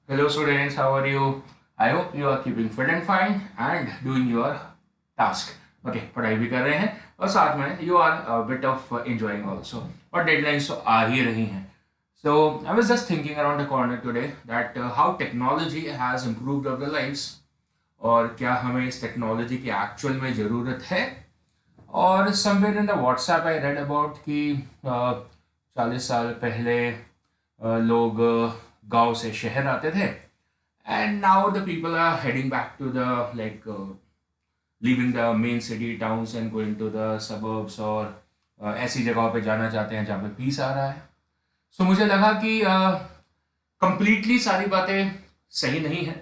Hello students, how are you? I hope you are keeping fit and fine and doing your task. Okay, पढ़ाई भी कर रहे हैं और साथ में you are a bit of enjoying also. और deadlines तो आ ही रही हैं. So I was just thinking around the corner today that how technology has improved our lives और क्या हमें इस टेक्नोलॉजी की एक्चुअल में ज़रूरत है. और somewhere in the WhatsApp I read about कि 40 साल पहले लोग गांव से शहर आते थे and now the people are heading back to the like leaving the main city towns and going to the suburbs और ऐसी जगहों पे जाना चाहते हैं जहाँ पे पीस आ रहा है. सो मुझे लगा कि कंप्लीटली सारी बातें सही नहीं है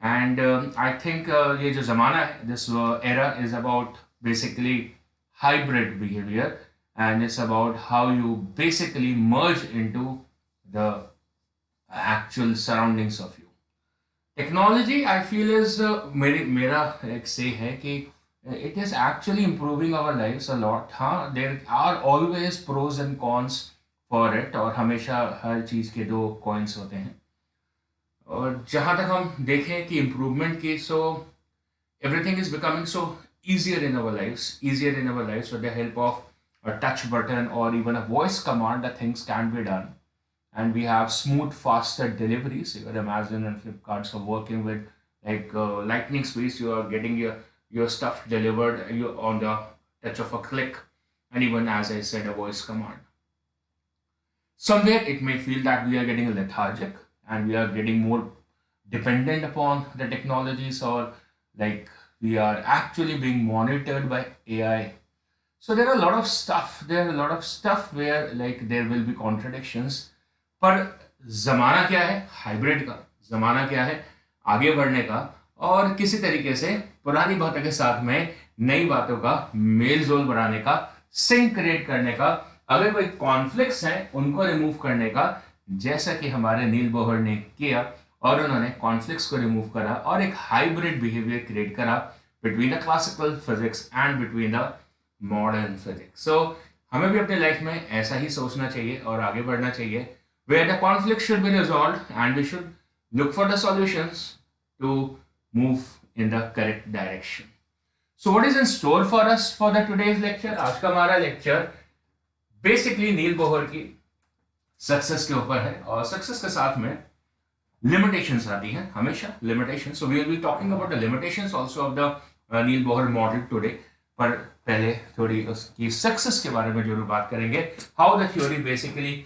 एंड आई थिंक ये जो ज़माना है this era is about basically hybrid behavior and it's about how you basically merge into the actual surroundings of you. Technology I feel is मेरा एक से है कि it is actually improving our lives a lot. हाँ, there are always pros and cons for it और हमेशा हर चीज़ के दो coins होते हैं. और जहाँ तक हम देखें कि improvement की so everything is becoming so easier in our lives with the help of a touch button or even a voice command. The things can be done and we have smooth faster deliveries. Even Amazon and Flipkarts are working with like lightning speeds. You are getting your stuff delivered you on the touch of a click, and even as I said, a voice command. Somewhere it may feel that we are getting lethargic and we are getting more dependent upon the technologies, or like we are actually being monitored by AI. So there are a lot of stuff. There are a lot of stuff where like there will be contradictions. पर जमाना क्या है hybrid का, जमाना क्या है आगे बढ़ने का और किसी तरीके से पुरानी बातों के साथ में नई बातों का मेल जोल बढ़ाने का, सिंक क्रिएट करने का, अगर कोई कॉन्फ्लिक्ट्स हैं उनको रिमूव करने का, जैसा कि हमारे नील बोहर ने किया और उन्होंने कॉन्फ्लिक्ट्स को रिमूव करा और एक हाइब्रिड बिहेवियर क्रिएट करा between the classical physics and between the modern physics. So हमें भी अपने लाइफ में ऐसा ही सोचना चाहिए और आगे बढ़ना चाहिए, where the conflict should be resolved and we should look for the solutions to move in the correct direction. So what is in store for us for the today's lecture? आज का हमारा लेक्चर बेसिकली नील Bohr की success के ऊपर है और success के साथ में लिमिटेशंस आती हैं हमेशा limitations. So we will be talking about the limitations also of the Niels Bohr model today. पर पहले थोड़ी उसकी सक्सेस के बारे में जरूर बात करेंगे. How the theory basically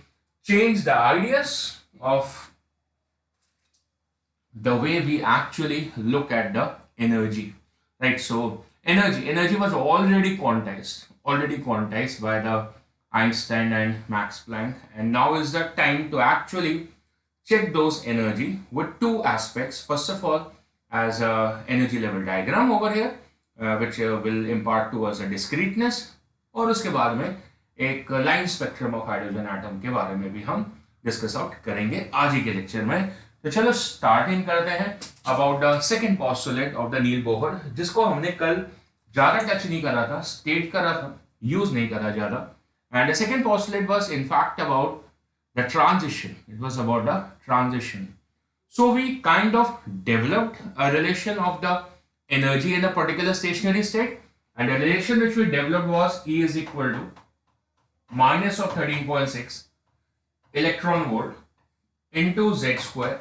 change the ideas of the way we actually look at the energy, right? So energy was already quantized by the Einstein and Max Planck, and now is the time to actually check those energy with two aspects. First of all, as a energy level diagram over here, which will impart to us a discreteness, और उसके बाद में एक line spectrum of hydrogen atom के बारे में भी हम डिस्कस आउट करेंगे आज ही के लेक्चर में. तो चलो स्टार्टिंग करते हैं about the second postulate of the Niels Bohr, जिसको हमने कल ज्यादा टच नहीं करा था, स्टेट करा था, यूज नहीं करा ज्यादा. And the second postulate was in fact about the transition. It was about the transition. So we kind of developed a relation of the energy in a particular stationary state, and the relation which we developed was E is equal to minus of 13.6 electron volt into Z square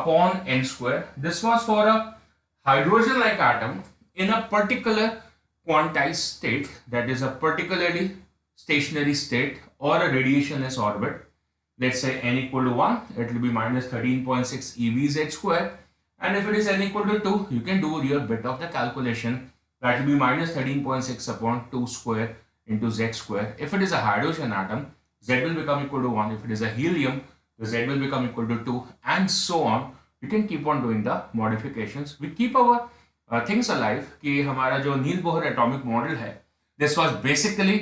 upon N square. This was for a hydrogen like atom in a particular quantized state, that is a particularly stationary state or a radiationless orbit. Let's say n equal to 1, it will be minus 13.6 eV Z square. And if it is n equal to 2, you can do your bit of the calculation. That will be minus 13.6 upon 2 square into Z square. If it is a hydrogen atom, Z will become equal to 1. If it is a helium, the Z will become equal to 2, and so on. You can keep on doing the modifications. We keep our things alive. कि हमारा जो नील Bohr atomic model है, this was basically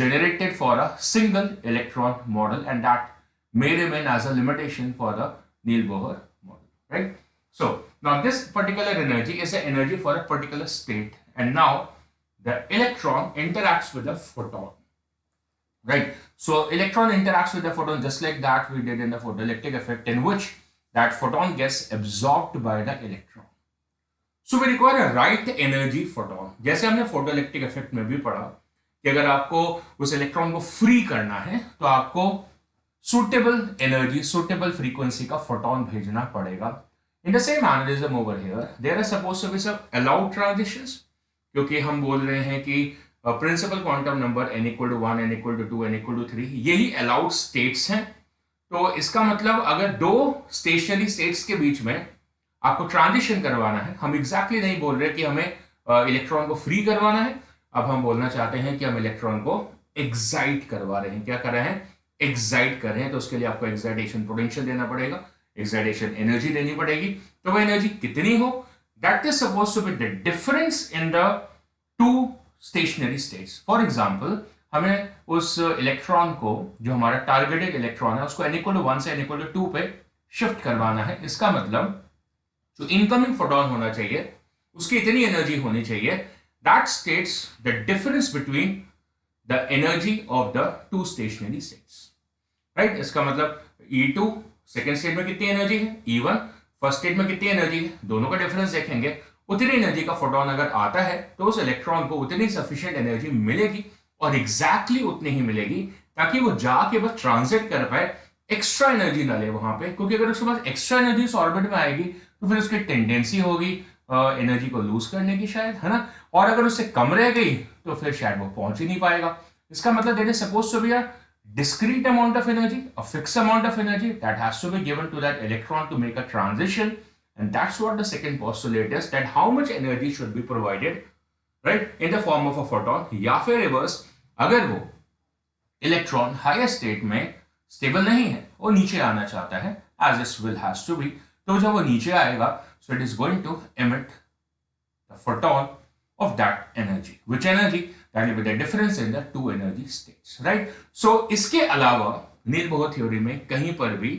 generated for a single electron model, and that may remain as a limitation for the Neil Bohr model, right? So now this particular energy is the energy for a particular state, and now the electron interacts with the photon, right? So electron interacts with the photon just like that we did in the photoelectric effect, in which that photon gets absorbed by the electron. So we require a right energy photon. जैसे हमने photoelectric effect में भी पढ़ा कि अगर आपको उस electron को फ्री करना है तो आपको सुटेबल एनर्जी, सुटेबल फ्रीक्वेंसी का फोटोन भेजना पड़ेगा. In the same mannerism over here, there are supposed to be some allowed transitions, क्योंकि हम बोल रहे हैं कि principal quantum number n equal to 1, n equal to 2, n equal to 3 यही अलाउड स्टेट्स हैं. तो इसका मतलब अगर दो स्टेशनरी स्टेट्स के बीच में आपको ट्रांजिशन करवाना है, हम एग्जैक्टली नहीं बोल रहे कि हमें इलेक्ट्रॉन को फ्री करवाना है. अब हम बोलना चाहते हैं कि हम इलेक्ट्रॉन को एक्साइट करवा रहे हैं. क्या कर रहे हैं? एक्साइट कर रहे हैं. तो उसके लिए आपको एक्साइटेशन पोटेंशियल देना पड़ेगा, एक्साइटेशन एनर्जी देनी पड़ेगी. तो वो एनर्जी कितनी हो? That is suppose to be the difference in the two stationary states. For example, हमें उस इलेक्ट्रॉन को, जो हमारा टारगेटेड इलेक्ट्रॉन है, उसको n इक्वल टू 1 से n इक्वल टू 2 पे शिफ्ट करवाना है. इसका मतलब जो इनकमिंग फोटोन होना चाहिए उसकी इतनी एनर्जी होनी चाहिए that states the difference between the energy of the two stationary states. Right? इसका मतलब E2 सेकेंड स्टेट में कितनी एनर्जी है, E1 फर्स्ट स्टेट में कितनी एनर्जी है, दोनों का डिफरेंस देखेंगे. उतनी एनर्जी का फोटोन अगर आता है तो उस इलेक्ट्रॉन को उतनी सफिशिएंट एनर्जी मिलेगी, और एग्जैक्टली उतनी ही मिलेगी ताकि वो जाके बस ट्रांजिट कर पाए, एक्स्ट्रा एनर्जी ना ले वहां पे. क्योंकि अगर उसके पास एक्स्ट्रा एनर्जी उस ऑर्बिट में आएगी तो फिर उसकी टेंडेंसी होगी एनर्जी को लूज करने की शायद, है ना. और अगर उससे कम रह गई तो फिर शायद वो पहुंच ही नहीं पाएगा. इसका मतलब there is suppose to be a discrete amount of energy, a fixed amount of energy that has to be given to that electron to make a transition, and that's what the second postulate is, that how much energy should be provided, right, in the form of a photon. या फिर reverse, अगर वो electron higher state में stable नहीं है, वो नीचे आना चाहता है, as this will has to be, तो जब वो नीचे आएगा, so it is going to emit the photon of that energy. Which energy? That will be the difference in the two energy states, right? So इसके अलावा नील Bohr theory में कहीं पर भी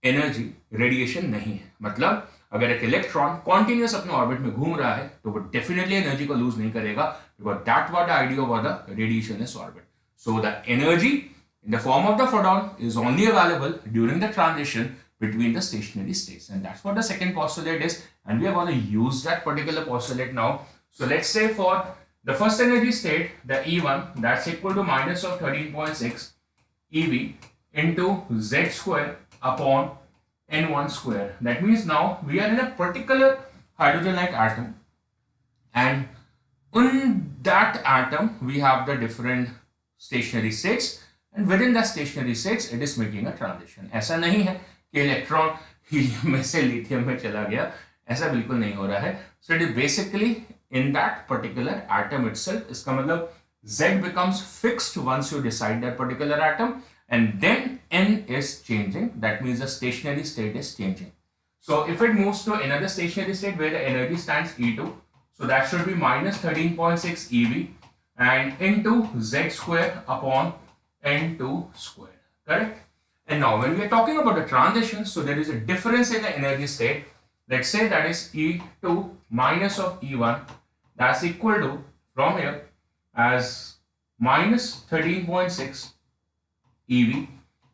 एनर्जी रेडिएशन नहीं है. मतलब अगर एक इलेक्ट्रॉन कॉन्टिन्यूअस अपने ऑर्बिट में घूम रहा है तो वो डेफिनेटली एनर्जी को लूज नहीं करेगा, because that was the idea of the radiationless orbit. So the energy in the form of the photon is only available during the transition between the stationary states, and that's what the second postulate is, and we are going to use that particular postulate now. So let's say for the first energy state, the E1, that's equal to minus of 13.6 eV into Z square upon N1 square. That means now we are in a particular hydrogen-like atom, and in that atom we have the different stationary states, and within the stationary states it is making a transition. ऐसा नहीं है कि electron helium में से lithium में चला गया, ऐसा बिल्कुल नहीं हो रहा है. So it is basically in that particular atom itself. इसका मतलब Z becomes fixed once you decide that particular atom, and then N is changing. That means the stationary state is changing. So if it moves to another stationary state where the energy stands E2, so that should be minus 13.6 eV and into Z square upon N2 square. Correct? And now when we are talking about the transition, so there is a difference in the energy state. Let's say that is E2 minus of E1, that's equal to, from here, as minus 13.6 eV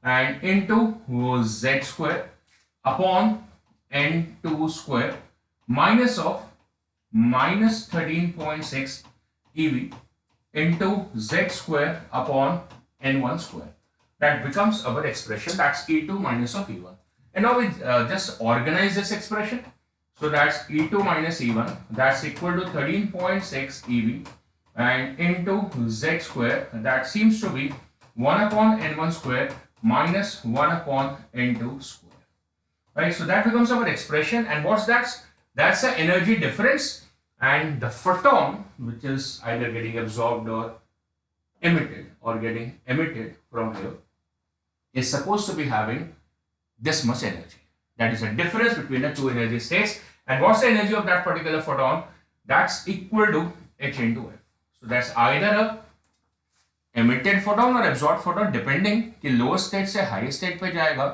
and into Z square upon N2 square minus of minus 13.6 eV into Z square upon N1 square. That becomes our expression. That's E2 minus of E1. And now we just organize this expression. So that's E2 minus E1. That's equal to 13.6 eV and into Z square. That seems to be 1 upon N1 square minus 1 upon N2 square. Right? So that becomes our expression. And what's that? That's the energy difference. And the photon, which is either getting absorbed or getting emitted from here, is supposed to be having this much energy. That is the difference between the two energy states. And what's the energy of that particular photon? That's equal to h into f. So that's either a emitted photon or absorbed photon, depending कि lower state से higher state पे जाएगा.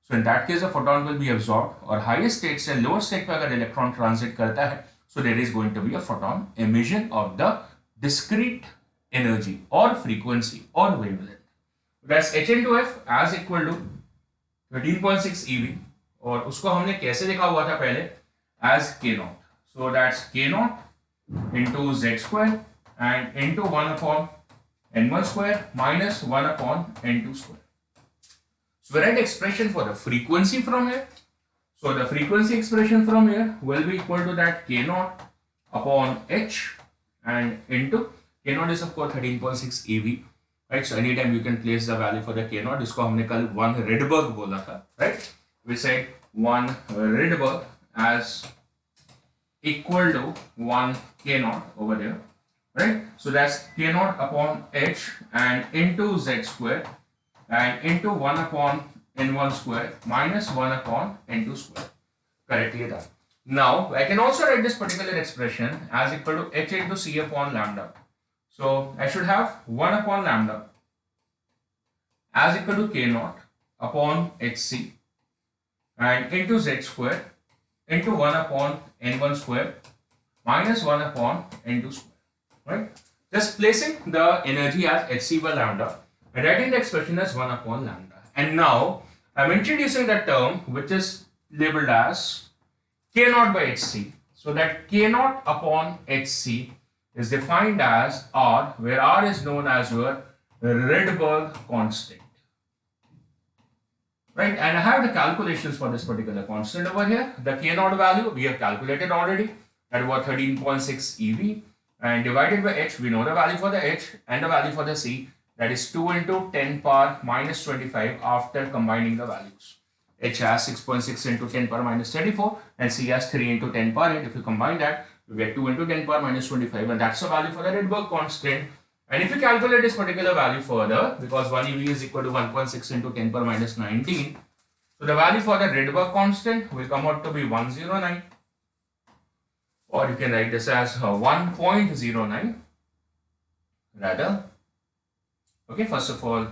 So in that case the photon will be absorbed, और higher state से lower state पे अगर electron transit करता है, so there is going to be a photon emission of the discrete energy or frequency or wavelength. That's h into f as equal to 13.6 eV और उसको हमने कैसे लिखा हुआ था पहले, एज के नॉट. सो दैट्स के not into Z square and into 1 upon n1 square minus 1 upon n2 square. So we write expression for the frequency from here. So the frequency expression from here will be equal to that k naught upon h and into k naught is of course 13.6 eV, right? So anytime you can place the value for the k naught. इसको हमने कल 1 Rydberg बोला था, right? We said 1 Rydberg as equal to 1 k naught over there. Right, so that's k naught upon h and into z square and into 1 upon n1 square minus 1 upon n2 square. Correctly done. Now I can also write this particular expression as equal to h into c upon lambda. So I should have 1 upon lambda as equal to k naught upon hc and into z square into 1 upon n1 square minus 1 upon n2 square. Right? Just placing the energy as hc by lambda and writing the expression as 1 upon lambda. And now I'm introducing the term which is labeled as k naught by hc. So that k naught upon hc is defined as r, where r is known as your Rydberg constant. Right? And I have the calculations for this particular constant over here. The k naught value we have calculated already. That was 13.6 eV. And divided by h, we know the value for the h and the value for the c, that is 2 into 10 power minus 25 after combining the values. H has 6.6 into 10 power minus 34 and c has 3 into 10 power 8. If you combine that, you get 2 into 10 power minus 25 and that's the value for the Rydberg constant. And if you calculate this particular value further, because 1 eV is equal to 1.6 into 10 power minus 19, so the value for the Rydberg constant will come out to be 109. Or you can write this as 1.09 rather. Okay, first of all,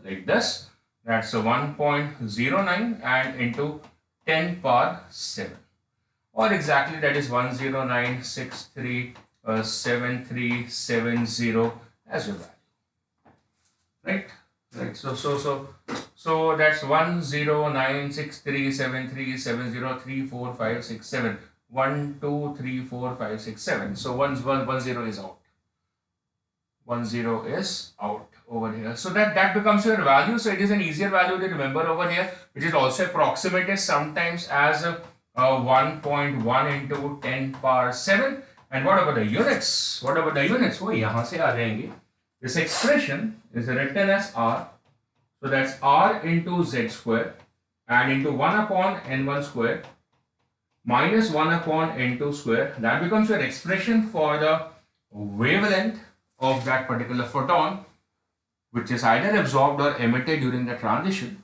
like this, that's a 1.09 and into 10 power 7, or exactly that is 109637370 as your value, right? Right. So that's 1096373703456 1, 2, 3, 4, 5, 6, 7. So 1 0 is out. 1 0 is out over here. So that becomes your value. So it is an easier value to remember over here, which is also approximated sometimes as 1.1 into 10 power 7. And what about the units? What about the units? वो यहाँ से आ जाएंगे. This expression is written as r. So that's r into z square and into 1 upon n1 square minus 1 upon n2 square. That becomes your expression for the wavelength of that particular photon, which is either absorbed or emitted during the transition.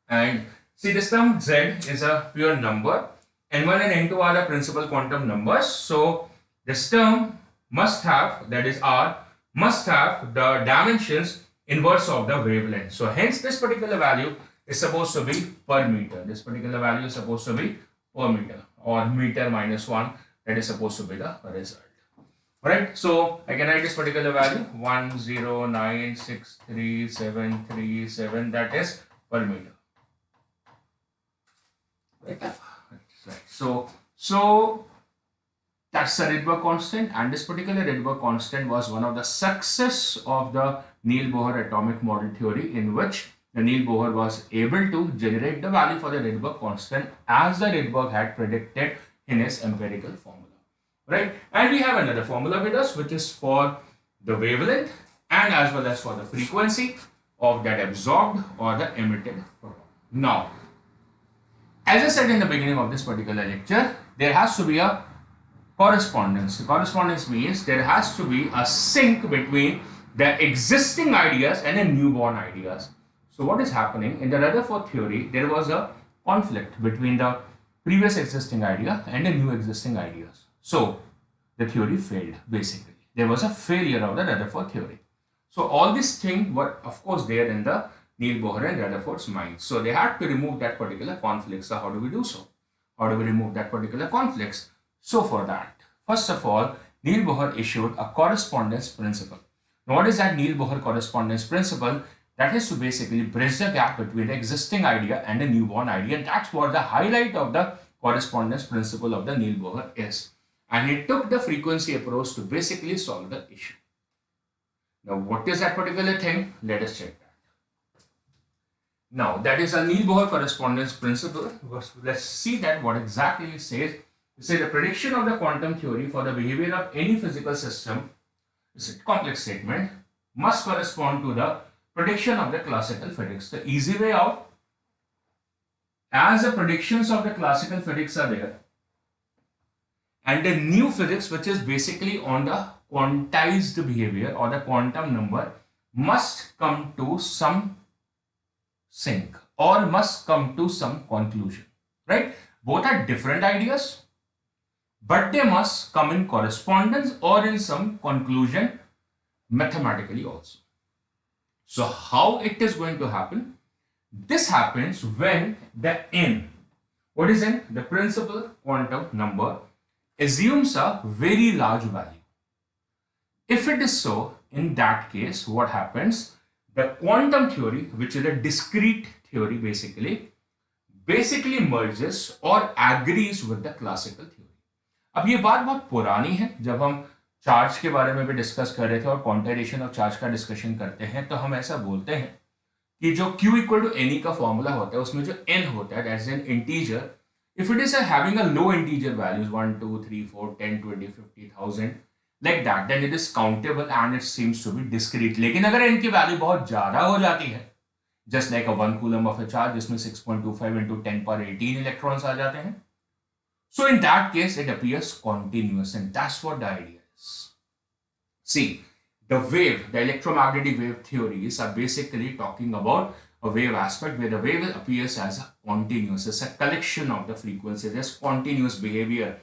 And see, this term z is a pure number. n1 and n2 are the principal quantum numbers. So this term must have, that is r, must have the dimensions inverse of the wavelength. So hence this particular value is supposed to be per meter. This particular value is supposed to be per meter, or meter minus 1, that is supposed to be the result. Alright, so I can write this particular value 109637737, that is per meter. Right. So that's the Rydberg constant, and this particular Rydberg constant was one of the success of the Neil Bohr atomic model theory, in which the Neil Bohr was able to generate the value for the Rydberg constant as the Rydberg had predicted in his empirical formula. Right? And we have another formula with us, which is for the wavelength and as well as for the frequency of that absorbed or the emitted photon. Now, as I said in the beginning of this particular lecture, there has to be a correspondence. The correspondence means there has to be a sync between the existing ideas and the newborn ideas. So what is happening in the Rutherford theory, there was a conflict between the previous existing idea and the new existing ideas. So the theory failed, basically. There was a failure of the Rutherford theory. So all these things were of course there in the Neil Bohr and Rutherford's mind. So they had to remove that particular conflict. So how do we do so? How do we remove that particular conflicts? So for that, first of all, Neil Bohr issued a correspondence principle. Now what is that Neil Bohr correspondence principle? That is to basically bridge the gap between the existing idea and the newborn idea. And that's what the highlight of the correspondence principle of the Niels Bohr is. And he took the frequency approach to basically solve the issue. Now, what is that particular thing? Let us check that. Now, that is a Niels Bohr correspondence principle. Let's see that what exactly it says. It says the prediction of the quantum theory for the behavior of any physical system, is a complex statement, must correspond to the prediction of the classical physics. The easy way out, as the predictions of the classical physics are there, and the new physics, which is basically on the quantized behavior or the quantum number, must come to some sync or must come to some conclusion, right? Both are different ideas, but they must come in correspondence or in some conclusion mathematically also. So how it is going to happen? This happens when the n, what is n? The principal quantum number, assumes a very large value. If it is so, in that case, what happens? The quantum theory, which is a discrete theory basically merges or agrees with the classical theory. अब ये बात बहुत पुरानी है. जब हम charge के बारे में भी डिस्कस कर रहे थे और क्वांटाइजेशन ऑफ चार्ज का डिस्कशन करते हैं, तो हम ऐसा बोलते हैं कि जो Q इक्वल टू एन का फॉर्मूला होता है, उसमें जो n होता है, that's an integer. If it is having a low integer values 1, 2, 3, 4, 10, 20, 50, 1000 like that, then it is countable and it seems to be discrete. लेकिन अगर n की वैल्यू बहुत ज्यादा हो जाती है, just like a 1 coulomb of a charge, जिसमें 6.25 into 10 power 18 electrons आ जाते हैं, so in that case it appears continuous, and that's what the idea is. See, the wave, the electromagnetic wave theories are basically talking about a wave aspect where the wave appears as a continuous, it's a collection of the frequencies, there's continuous behavior.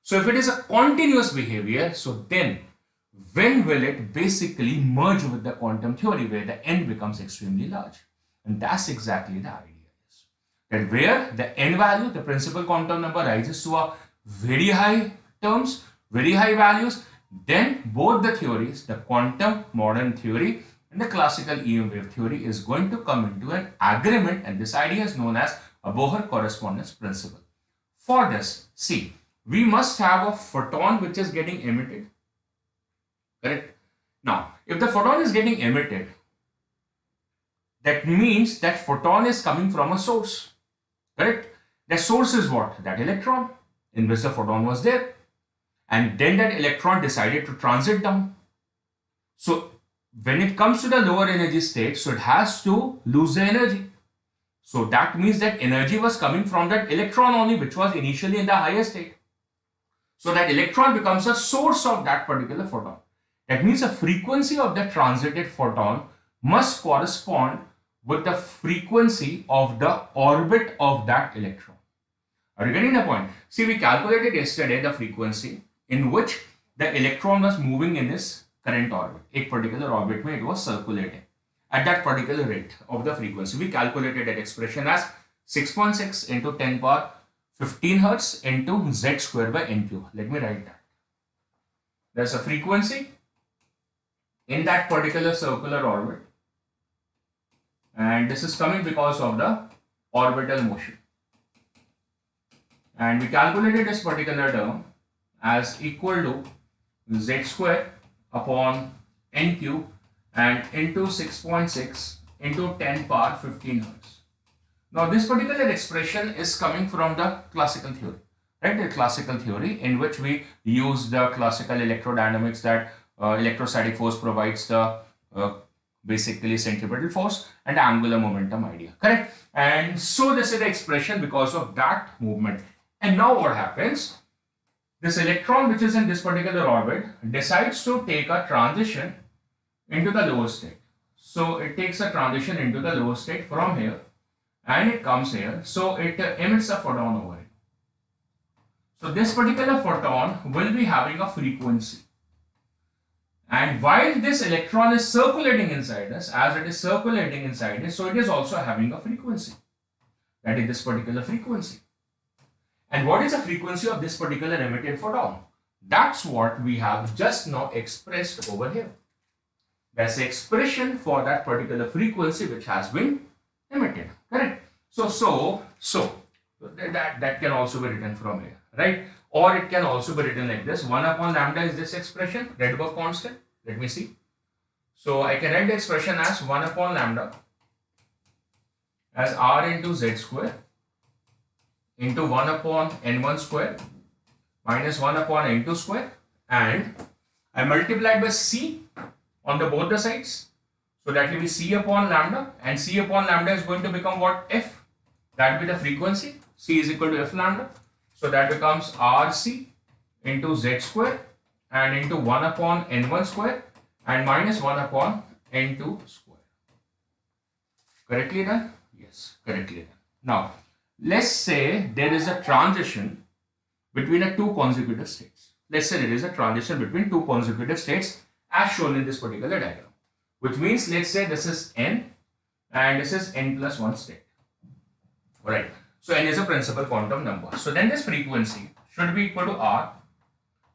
So if it is a continuous behavior, so then when will it basically merge with the quantum theory where the n becomes extremely large? And that's exactly the idea is that where the n value, the principal quantum number, rises to a very high terms, very high values, then both the theories, the quantum modern theory and the classical EM wave theory, is going to come into an agreement, and this idea is known as a Bohr correspondence principle. For this, see, we must have a photon which is getting emitted, correct? Now, if the photon is getting emitted, that means that photon is coming from a source, correct? That source is what? That electron in which the photon was there, and then that electron decided to transit down. So when it comes to the lower energy state, so it has to lose the energy. So that means that energy was coming from that electron only, which was initially in the higher state. So that electron becomes a source of that particular photon. That means the frequency of the transited photon must correspond with the frequency of the orbit of that electron. Are you getting the point? See, we calculated yesterday the frequency in which the electron was moving in its current orbit. A particular orbit में it was circulating at that particular rate of the frequency. We calculated that expression as 6.6 into 10 power 15 hertz into z square by n cube. Let me write that. There's a frequency in that particular circular orbit, and this is coming because of the orbital motion. And we calculated this particular term as equal to z square upon n cube and into 6.6 into 10 power 15 hertz. Now this particular expression is coming from the classical theory, right? The classical theory in which we use the classical electrodynamics, that electrostatic force provides the basically centripetal force and angular momentum idea, correct? And so this is the expression because of that movement. And now what happens? This electron which is in this particular orbit decides to take a transition into the lower state. So it takes a transition into the lower state from here and it comes here. So it emits a photon over it. So this particular photon will be having a frequency. And while this electron is circulating inside us, as it is circulating inside us, so it is also having a frequency. That is this particular frequency. And what is the frequency of this particular emitted photon? That's what we have just now expressed over here. That's the expression for that particular frequency which has been emitted. Correct? So that can also be written from here, right? Or it can also be written like this. 1 upon lambda is this expression, Rydberg constant. Let me see. So I can write the expression as 1 upon lambda as r into z square into 1 upon n1 square minus 1 upon n2 square, and I multiplied by c on the both the sides. So that will be c upon lambda, and c upon lambda is going to become what? F. That will be the frequency. C is equal to f lambda. So that becomes rc into z square and into 1 upon n1 square and minus 1 upon n2 square. Correctly done? Yes, correctly done. Now, let's say there is a transition between a two consecutive states. Let's say there is a transition between two consecutive states as shown in this particular diagram. Which means, let's say this is n and this is n plus 1 state. Alright. So n is a principal quantum number. So then this frequency should be equal to r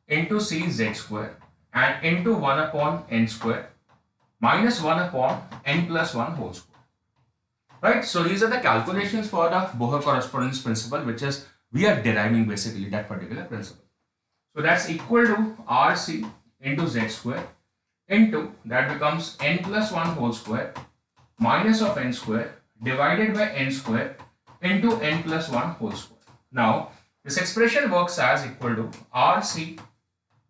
into c z square and into 1 upon n square minus 1 upon n plus 1 whole square. Right. So these are the calculations for the Bohr correspondence principle, which is we are deriving basically that particular principle. So that's equal to rc into z square into, that becomes n plus 1 whole square minus of n square divided by n square into n plus 1 whole square. Now, this expression works as equal to rc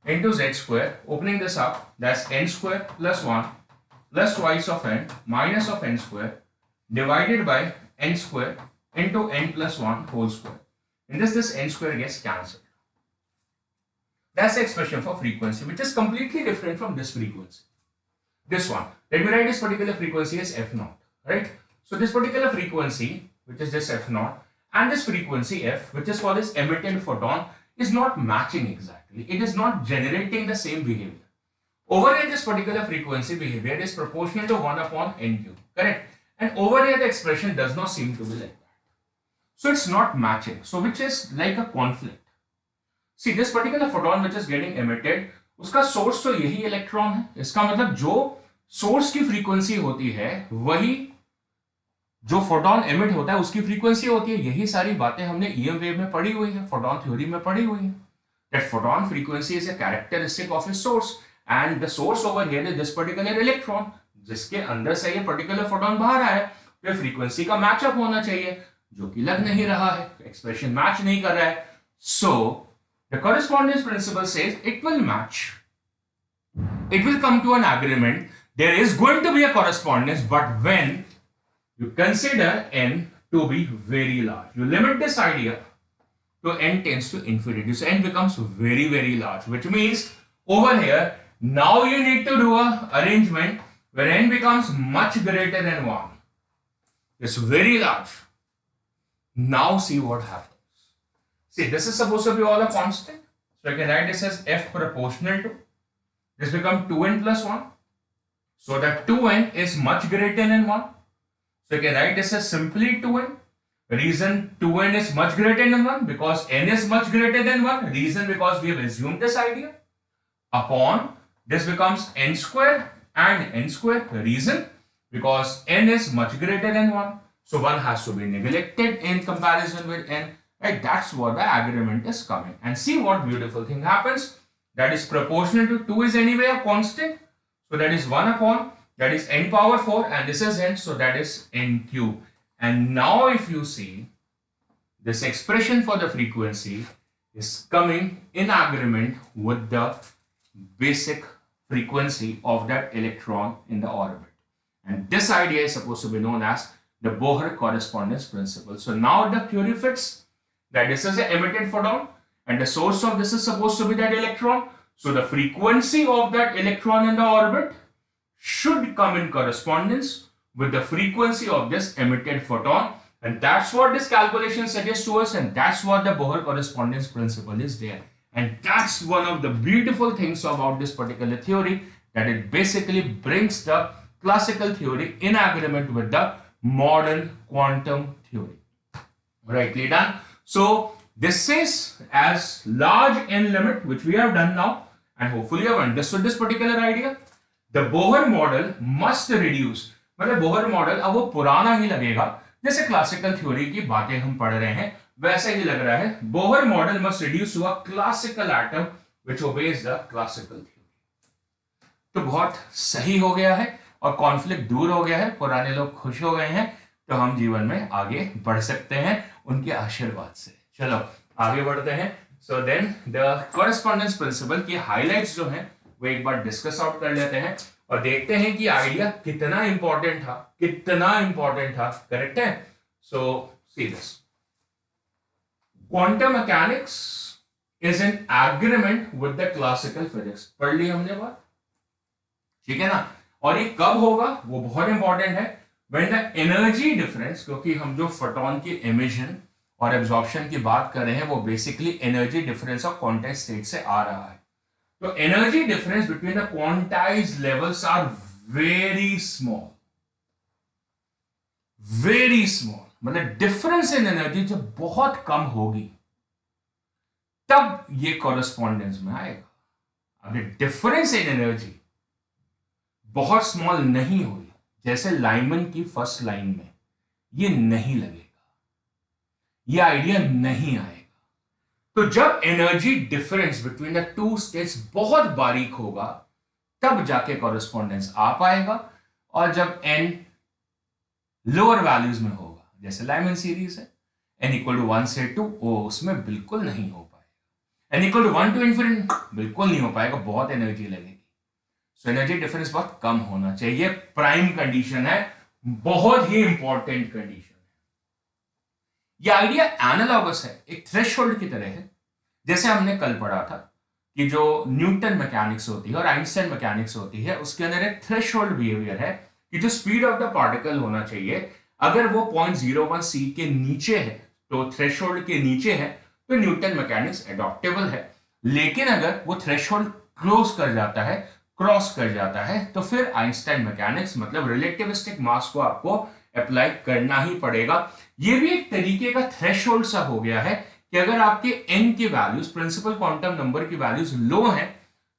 into z square, opening this up, that's n square plus 1 plus twice of n minus of n square divided by n square into n plus 1 whole square. In this n square gets cancelled. That's the expression for frequency, which is completely different from this frequency. This one. Let me write this particular frequency as f naught. Right? So this particular frequency, which is this f naught, and this frequency f, which is for this emitted photon, is not matching exactly. It is not generating the same behavior. Over here, this particular frequency behavior is proportional to 1 upon n cube. Correct? And over here, the expression does not seem to be like that. So it's not matching. So which is like a conflict. See, this particular photon which is getting emitted, उसका source तो यही electron है. इसका मतलब जो source की frequency होती है, वही जो photon emit होता है उसकी frequency होती है. यही सारी बातें हमने EM wave में पढ़ी हुई है, photon theory में पढ़ी हुई है. That photon frequency is a characteristic of its source, and the source over here is this particular electron. जिसके अंदर से ये particular photon बाहर आया है, फिर frequency का match up होना चाहिए, जो कि लग नहीं रहा है, expression match नहीं कर रहा है. So the correspondence principle says it will match. It will come to an agreement. There is going to be a correspondence, but when you consider n to be very large, you limit this idea to n tends to infinity. So n becomes very, very large, which means over here, now you need to do a arrangement where n becomes much greater than 1. It's very large. Now see what happens. See, this is supposed to be all a constant. So I can write this as f proportional to. This becomes 2n plus 1. So that 2n is much greater than 1. So I can write this as simply 2n. Reason 2n is much greater than 1 because n is much greater than 1. Reason because we have assumed this idea. Upon this becomes n square and n square. Reason because n is much greater than 1. So 1 has to be neglected in comparison with n. Right, that's what the agreement is coming. And see what beautiful thing happens. That is proportional to 2 is anyway a constant. So that is 1 upon, that is n power 4, and this is n, so that is n cube. And now if you see, this expression for the frequency is coming in agreement with the basic frequency of that electron in the orbit. And this idea is supposed to be known as the Bohr correspondence principle. So now the theory fits. That this is an emitted photon and the source of this is supposed to be that electron. So the frequency of that electron in the orbit should come in correspondence with the frequency of this emitted photon, and that's what this calculation suggests to us, and that's what the Bohr correspondence principle is there. And that's one of the beautiful things about this particular theory, that it basically brings the classical theory in agreement with the modern quantum theory. Rightly done. So this is as large n limit, which we have done now, and hopefully you have understood this particular idea. The Bohr model must reduce, मतलब Bohr model अब वो पुराना ही लगेगा, जैसे classical theory की बातें हम पढ़ रहे हैं वैसे ही लग रहा है। Bohr model must reduce to a classical atom which obeys the classical theory. तो बहुत सही हो गया है और कॉन्फ्लिक्ट दूर हो गया है, पुराने लोग खुश हो गए हैं, तो हम जीवन में आगे बढ़ सकते हैं उनके आशीर्वाद से। चलो आगे बढ़ते हैं। So then the correspondence principle की हाइलाइट्स जो हैं वो एक बार डिस्कस आउट कर लेते हैं और देखते हैं कि आइडिया कितना इंपॉर्टेंट था, कितना इंपॉर्टेंट था। करेक्ट है? So see this, quantum mechanics is in agreement with the classical physics. पढ़ ली हमने बात, ठीक है ना? और ये कब होगा वो बहुत इंपॉर्टेंट है, व्हेन द एनर्जी डिफरेंस, क्योंकि हम जो फोटोन की एमिशन और एब्जॉर्प्शन की बात कर रहे हैं वो basically energy difference of quantised state से आ रहा है। तो energy difference between the quantised levels are very small, very small, मतलब डिफरेंस इन एनर्जी जब बहुत कम होगी तब ये कॉरेस्पॉन्डेंस में आएगा। अगर डिफरेंस इन एनर्जी बहुत स्मॉल नहीं हुई, जैसे लाइमन की फर्स्ट लाइन में, ये नहीं लगेगा, ये आइडिया नहीं आएगा। तो जब energy difference between the two states बहुत बारीक होगा तब जाके कॉरेस्पॉन्डेंस आ पाएगा, और जब एन लोअर वैल्यूज में होगा, जैसे लाइमन सीरीज है, एन इक्वल टू 1 से 2, वो उसमें बिल्कुल नहीं हो पाएगा। N equal to 1 to infinity बिल्कुल नहीं हो पाएगा, बहुत एनर्जी लगेगी। सो एनर्जी डिफरेंस बहुत कम होना चाहिए, प्राइम कंडीशन है, बहुत ही इंपॉर्टेंट कंडीशन है। ये आइडिया एनालॉगस है, एक थ्रेशोल्ड की तरह है। जैसे हमने कल पढ़ा था कि जो न्यूटन मैकेनिक्स होती है और आइंस्टाइन मैकेनिक्स होती है, उसके अंदर एक थ्रेशोल्ड बिहेवियर है कि जो स्पीड ऑफ द पार्टिकल होना चाहिए, अगर वो 0.01 c के नीचे है, तो थ्रेशोल्ड के नीचे है, तो न्यूटन मैकेनिक्स एडॉप्टेबल है। लेकिन अगर वो थ्रेशोल्ड क्रॉस कर जाता है, तो फिर आइंस्टाइन मैकेनिक्स, मतलब रिलेटिविस्टिक मास को आपको अप्लाई करना ही पड़ेगा। ये भी एक तरीके का थ्रेशोल्ड सा हो गया है कि अगर आपके n की वैल्यूज, प्रिंसिपल क्वांटम नंबर की वैल्यूज लो हैं,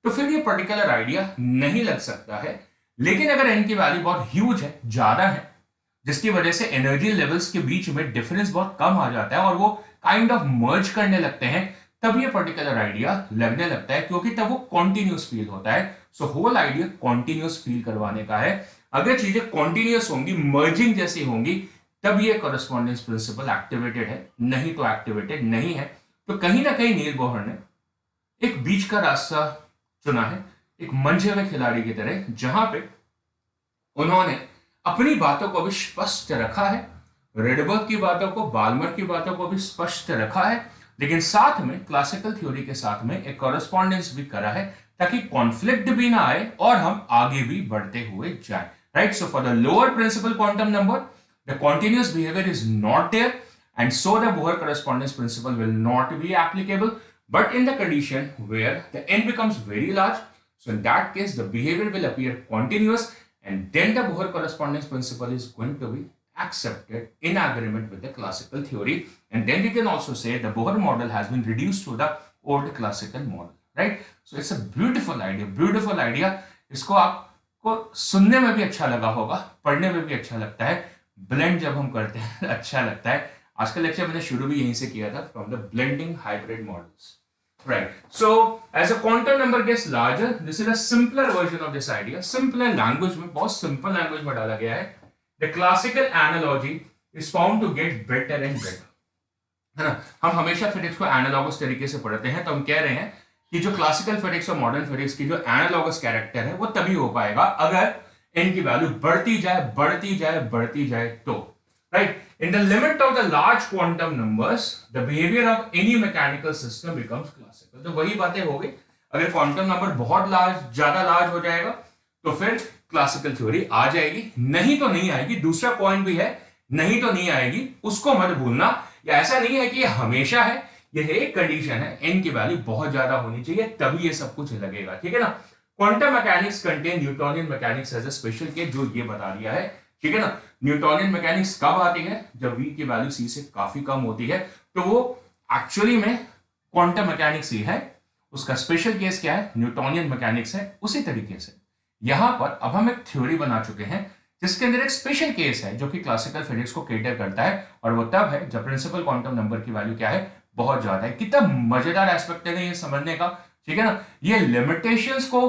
तो फिर ये पर्टिकुलर आइडिया नहीं लग सकता है। लेकिन अगर n की वैल्यू बहुत ह्यूज है, ज्यादा है, जिसकी वजह से एनर्जी लेवल्स के बीच में डिफरेंस बहुत कम आ जाता है और वो काइंड ऑफ मर्ज करने लगते हैं, तब ये पर्टिकुलर आइडिया लगने लगता है, क्योंकि तब वो कॉन्टिन्यूस फील होता है। So whole idea continuous feel करवाने का है। अगर चीजें कॉन्टिन्यूस होंगी, मर्जिंग जैसी होंगी, तब ये कॉरेस्पॉन्डेंस प्रिंसिपल एक्टिवेटेड है, नहीं तो एक्टिवेटेड नहीं है। तो कहीं ना कहीं नील बोहर ने एक बीच का रास्ता चुना है, एक मंझे हुए खिलाड़ी की तरह, जहां पे उन्होंने अपनी बातों को भी स्पष्ट रखा है, रेडबर्ग की बातों को, बाल्मर की बातों को भी स्पष्ट रखा है, लेकिन साथ में क्लासिकल थ्योरी के साथ में एक कॉरेस्पॉन्डेंस भी करा है, ताकि कॉन्फ्लिक्ट भी ना आए और हम आगे भी बढ़ते हुए जाएं। Right? So for the lower principal quantum number, the continuous behaviour is not there, and so the Bohr correspondence principle will not be applicable. But in the condition where the n becomes very large, so in that case the behavior will appear continuous, and then the Bohr correspondence principle is going to be accepted in agreement with the classical theory, and then we can also say the Bohr model has been reduced to the old classical model. Right? So it's a beautiful idea, beautiful idea. इसको आपको सुनने में भी अच्छा लगा होगा, पढ़ने में भी अच्छा लगता है, ब्लेंड जब हम करते हैं अच्छा लगता है। आज का लेक्चर मैंने शुरू भी यहीं से किया था, from the blending hybrid models. Right? So as a quantum number gets larger, this is a simpler version of this idea, simpler language में, बहुत सिंपल लैंग्वेज में डाला गया है। The classical analogy is found to get better and better, है ना? हम हमेशा फिजिक्स को एनालॉगस तरीके से पढ़ते हैं, तो हम कह रहे हैं कि जो क्लासिकल फिजिक्स और मॉडर्न फिजिक्स की जो एनालॉगस कैरेक्टर है वो तभी हो पाएगा अगर n की वैल्यू बढ़ती जाए, बढ़ती जाए, बढ़ती जाए तो। Right? In the limit of the large quantum numbers, the behavior of any mechanical system becomes classical. तो वही बातें हो गई, अगर क्वांटम नंबर बहुत लार्ज, ज्यादा लार्ज हो जाएगा तो फिर क्लासिकल थ्योरी आ जाएगी, नहीं तो नहीं आएगी। दूसरा पॉइंट भी है, नहीं तो नहीं आएगी, उसको मत भूलना। या ऐसा नहीं है कि ये हमेशा है, यह एक कंडीशन है, n की वैल्यू बहुत ज्यादा होनी चाहिए तभी ये सब कुछ लगेगा। ठीक है ना? Quantum mechanics contain Newtonian mechanics as a special case, जो ये बता दिया है। ठीक है ना? न्यूटोनियन मैकेनिक्स कब आती है? जब v की वैल्यू c से काफी कम होती है, तो वो एक्चुअली में क्वांटम मैकेनिक्स ही है। उसका स्पेशल केस क्या है? न्यूटोनियन मैकेनिक्स है। उसी तरीके से यहां पर अब हम एक थ्योरी बना चुके हैं जिसके अंदर एक स्पेशल केस है जो कि क्लासिकल फिजिक्स को केटर करता है, और वो तब है जब प्रिंसिपल क्वांटम नंबर की वैल्यू क्या है, बहुत ज्यादा है। कितना मजेदार एस्पेक्ट है ये समझने का, ठीक है ना। ये लिमिटेशंस को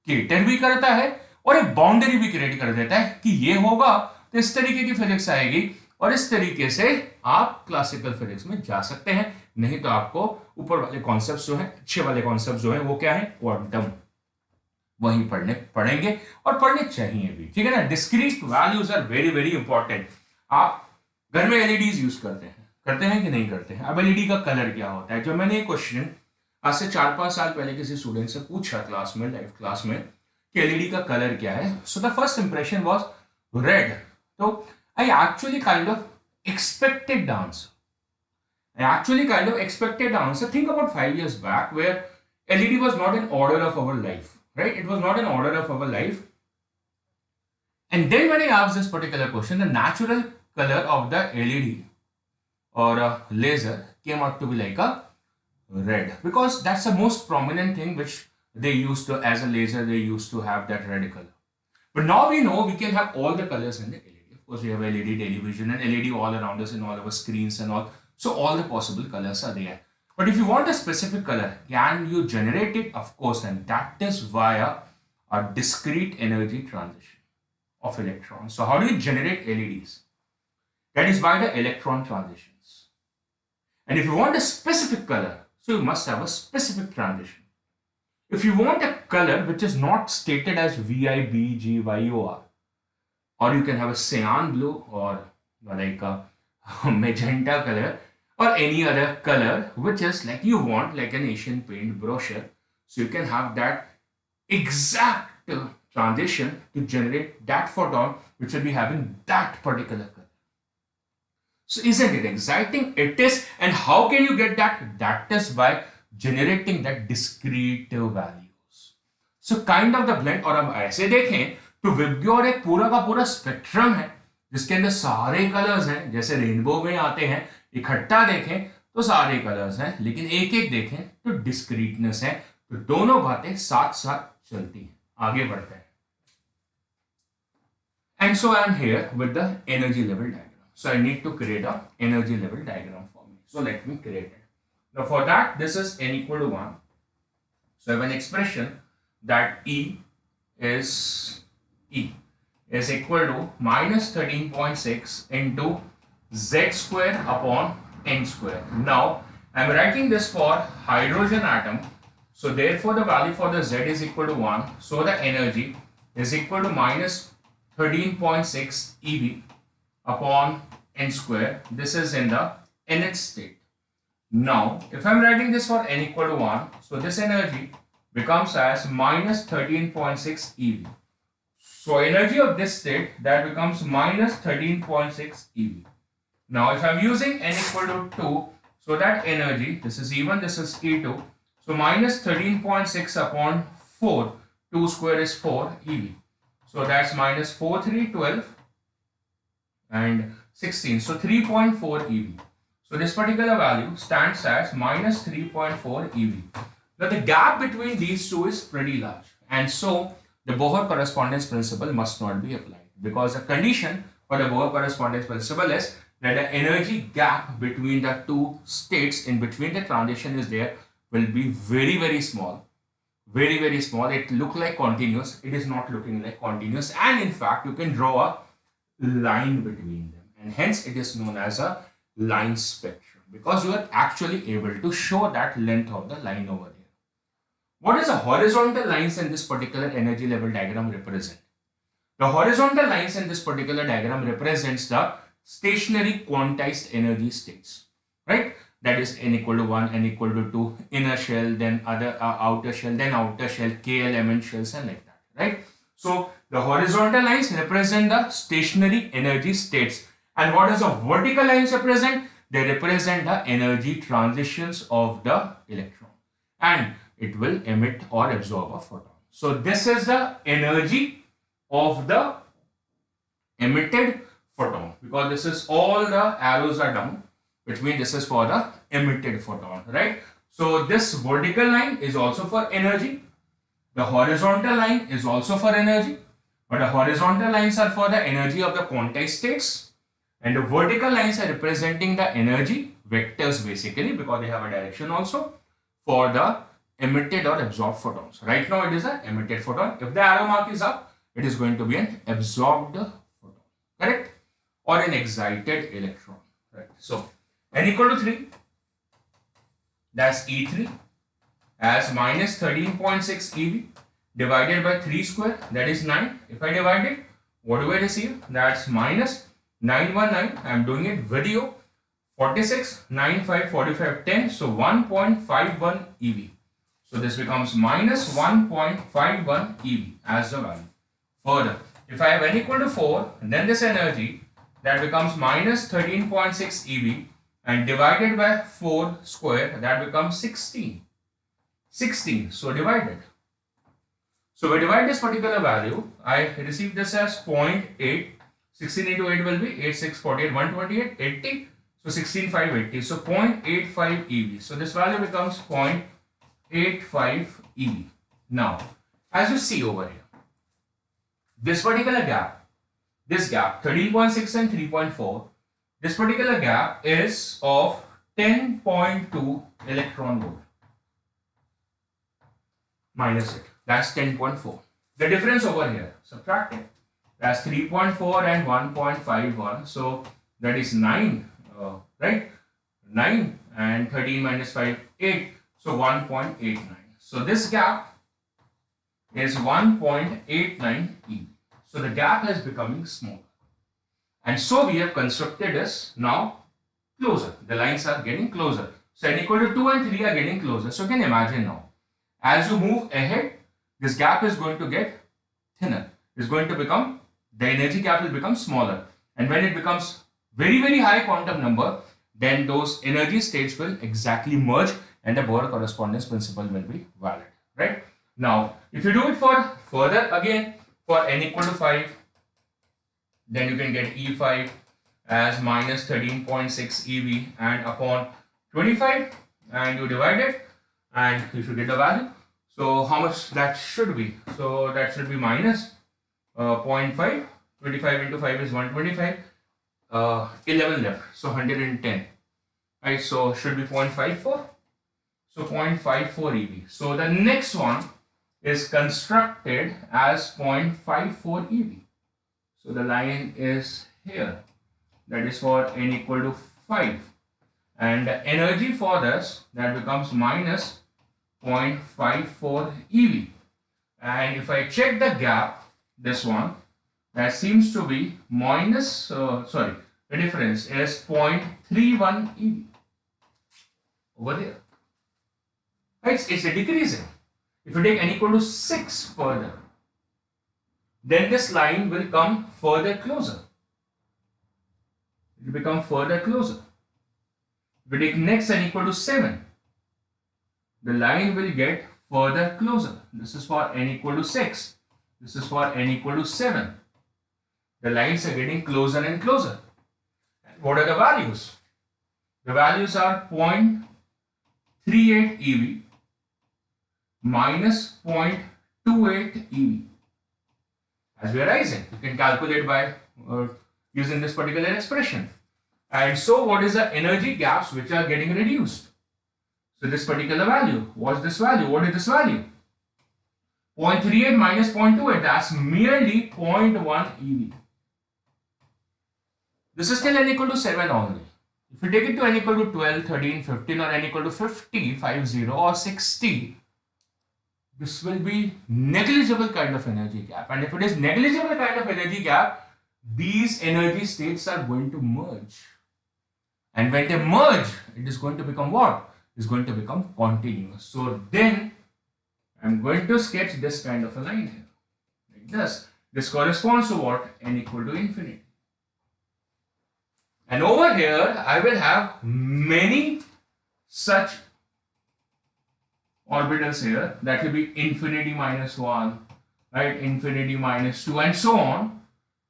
केटर भी करता है और एक बाउंड्री भी क्रिएट कर देता है कि ये होगा तो इस तरीके की फिजिक्स आएगी और इस तरीके से आप क्लासिकल फिजिक्स में जा सकते हैं। नहीं तो आपको ऊपर वाले कॉन्सेप्ट जो है, अच्छे वाले कॉन्सेप्ट जो है वो क्या है, क्वांटम, वही पढ़ने पढ़ेंगे और पढ़ने चाहिए भी, ठीक है ना। Discrete values are very very important. आप घर में एलईडीज यूज करते हैं कि नहीं करते हैं। अब एलईडी का कलर क्या होता है, जो मैंने एक क्वेश्चन आज से 4-5 साल पहले किसी स्टूडेंट से पूछा क्लास में, लाइव क्लास में, कि एलईडी का कलर क्या है, so the first impression was red. तो I actually kind of expected the answer. I actually kind of expected the answer. Think about 5 years back where LED was not an order of our life, right? It was not an order of our life. And then when I asked this particular question, the natural color of the LED or a laser came out to be like a red, because that's the most prominent thing which they used to, as a laser, they used to have that red color. But now we know we can have all the colors in the LED. Of course, we have LED television and LED all around us in all our screens and all. So all the possible colors are there. But if you want a specific color, can you generate it? Of course, and that is via a discrete energy transition of electrons. So how do you generate LEDs? That is by the electron transitions. And if you want a specific color, so you must have a specific transition. If you want a color which is not stated as VIBGYOR, or you can have a cyan blue or like a magenta color or any other color which is like you want, like an Asian paint brochure, so you can have that exact transition to generate that photon which will be having that particular color. So isn't it exciting? It is. And how can you get that? That is by generating that discrete values. So kind of the blend. और हम ऐसे देखें तो VIBGYOR एक पूरा का पूरा spectrum है जिसके अंदर सारे कलर्स हैं, जैसे रेनबो में आते हैं। इकट्ठा देखें तो सारे कलर्स हैं, लेकिन एक एक देखें तो डिस्क्रीटनेस है। तो दोनों बातें साथ साथ चलती हैं। आगे बढ़ते हैं। And so I am here with the energy level diagram. So I need to create a energy level diagram for me. So let me create it. Now for that, this is n equal to 1. So I have an expression that E is equal to minus 13.6 into Z square upon N square. Now I am writing this for hydrogen atom. So therefore the value for the Z is equal to 1. So the energy is equal to minus 13.6 eV upon N square. This is in the nth state. Now if I am writing this for n equal to 1, so this energy becomes as minus 13.6 eV. So energy of this state, that becomes minus 13.6 eV. Now if I am using n equal to 2, so that energy, this is E1, this is E2, so minus 13.6 upon 4, 2 square is 4 eV. So that's minus 4, 3, 12 and 16. So 3.4 eV. So this particular value stands as minus 3.4 eV. Now the gap between these two is pretty large. And so the Bohr correspondence principle must not be applied, because the condition for the Bohr correspondence principle is that the energy gap between the two states in between the transition is there will be very, very small. Very, very small. It looks like continuous. It is not looking like continuous. And in fact, you can draw a line between them. And hence it is known as a line spectrum, because you are actually able to show that length of the line over there. What is the horizontal lines in this particular energy level diagram represent? The horizontal lines in this particular diagram represents the stationary quantized energy states, right? That is n equal to 1, n equal to 2, inner shell, then other outer shell, then outer shell, k element shells, and like that, right? So the horizontal lines represent the stationary energy states. And what does the vertical lines represent? They represent the energy transitions of the electron. And it will emit or absorb a photon. So this is the energy of the emitted photon, because this is all the arrows are down, which means this is for the emitted photon, right? So this vertical line is also for energy. The horizontal line is also for energy, but the horizontal lines are for the energy of the quantized states, and the vertical lines are representing the energy vectors basically, because they have a direction also for the emitted or absorbed photons. Right now it is an emitted photon. If the arrow mark is up, it is going to be an absorbed photon, correct? Or an excited electron, right? So n equal to 3, that's E3 as minus 13.6 eV divided by 3 square, that is 9. If I divide it, what do I receive? That's minus 919. I am doing it video. 46, 9, 5, 45, 10. So 1.51 eV. So this becomes minus 1.51 eV as the value. Further, if I have n equal to 4, then this energy that becomes minus 13.6 eV and divided by 4 square, that becomes 16. 16. So divided. So we divide this particular value. I receive this as 0.8. 16 into 8 will be 8, 6, 48, 128, 80. So 16, 5, 80. So 0.85 eV. So this value becomes 0.85 eV. Now, as you see over here, this particular gap, this gap 13.6 and 3.4, this particular gap is of 10.2 electron volt. Minus it, that's 10.4. The difference over here, subtract it, that's 3.4 and 1.51. So that is 9, right? 9 and 13 minus 5, 8. So 1.89. So this gap is 1.89 eV. So the gap is becoming smaller. And so we have constructed this now closer. The lines are getting closer. So n equal to 2 and 3 are getting closer. So you can imagine now, as you move ahead, this gap is going to get thinner. It's going to become, the energy gap will become smaller. And when it becomes very, very high quantum number, then those energy states will exactly merge and the Bohr correspondence principle will be valid, right? Now, if you do it for further again, for n equal to 5, then you can get E5 as minus 13.6 eV and upon 25, and you divide it and you should get the value. So how much that should be? So that should be minus 0.5. 25 into 5 is 125. 11 left, so 110. Right, so should be 0.54. So 0.54 eV. So the next one is constructed as 0.54 eV. So the line is here. That is for n equal to 5. And the energy for this, that becomes minus 0.54 eV. And if I check the gap, this one, that seems to be minus, the difference is 0.31 eV. Over there. It's a decreasing. If you take n equal to 6 further, then this line will come further closer. It will become further closer. If we take next n equal to 7, the line will get further closer. This is for n equal to 6. This is for n equal to 7. The lines are getting closer and closer. And what are the values? The values are 0.38 eV minus 0.28 eV. As we are rising, you can calculate by using this particular expression. And so what is the energy gaps which are getting reduced? So this particular value, what's this value? What is this value? 0.38 minus 0.28, that's merely 0.1 eV. This is still n equal to 7 only. If you take it to n equal to 12, 13, 15 or n equal to 50, 50 or 60, this will be negligible kind of energy gap. And if it is negligible kind of energy gap, these energy states are going to merge. And when they merge, it is going to become what? It's going to become continuous. So then I'm going to sketch this kind of a line here. Like this. This corresponds to what? N equal to infinity. And over here, I will have many such orbitals here. That will be infinity minus 1, right? Infinity minus 2 and so on,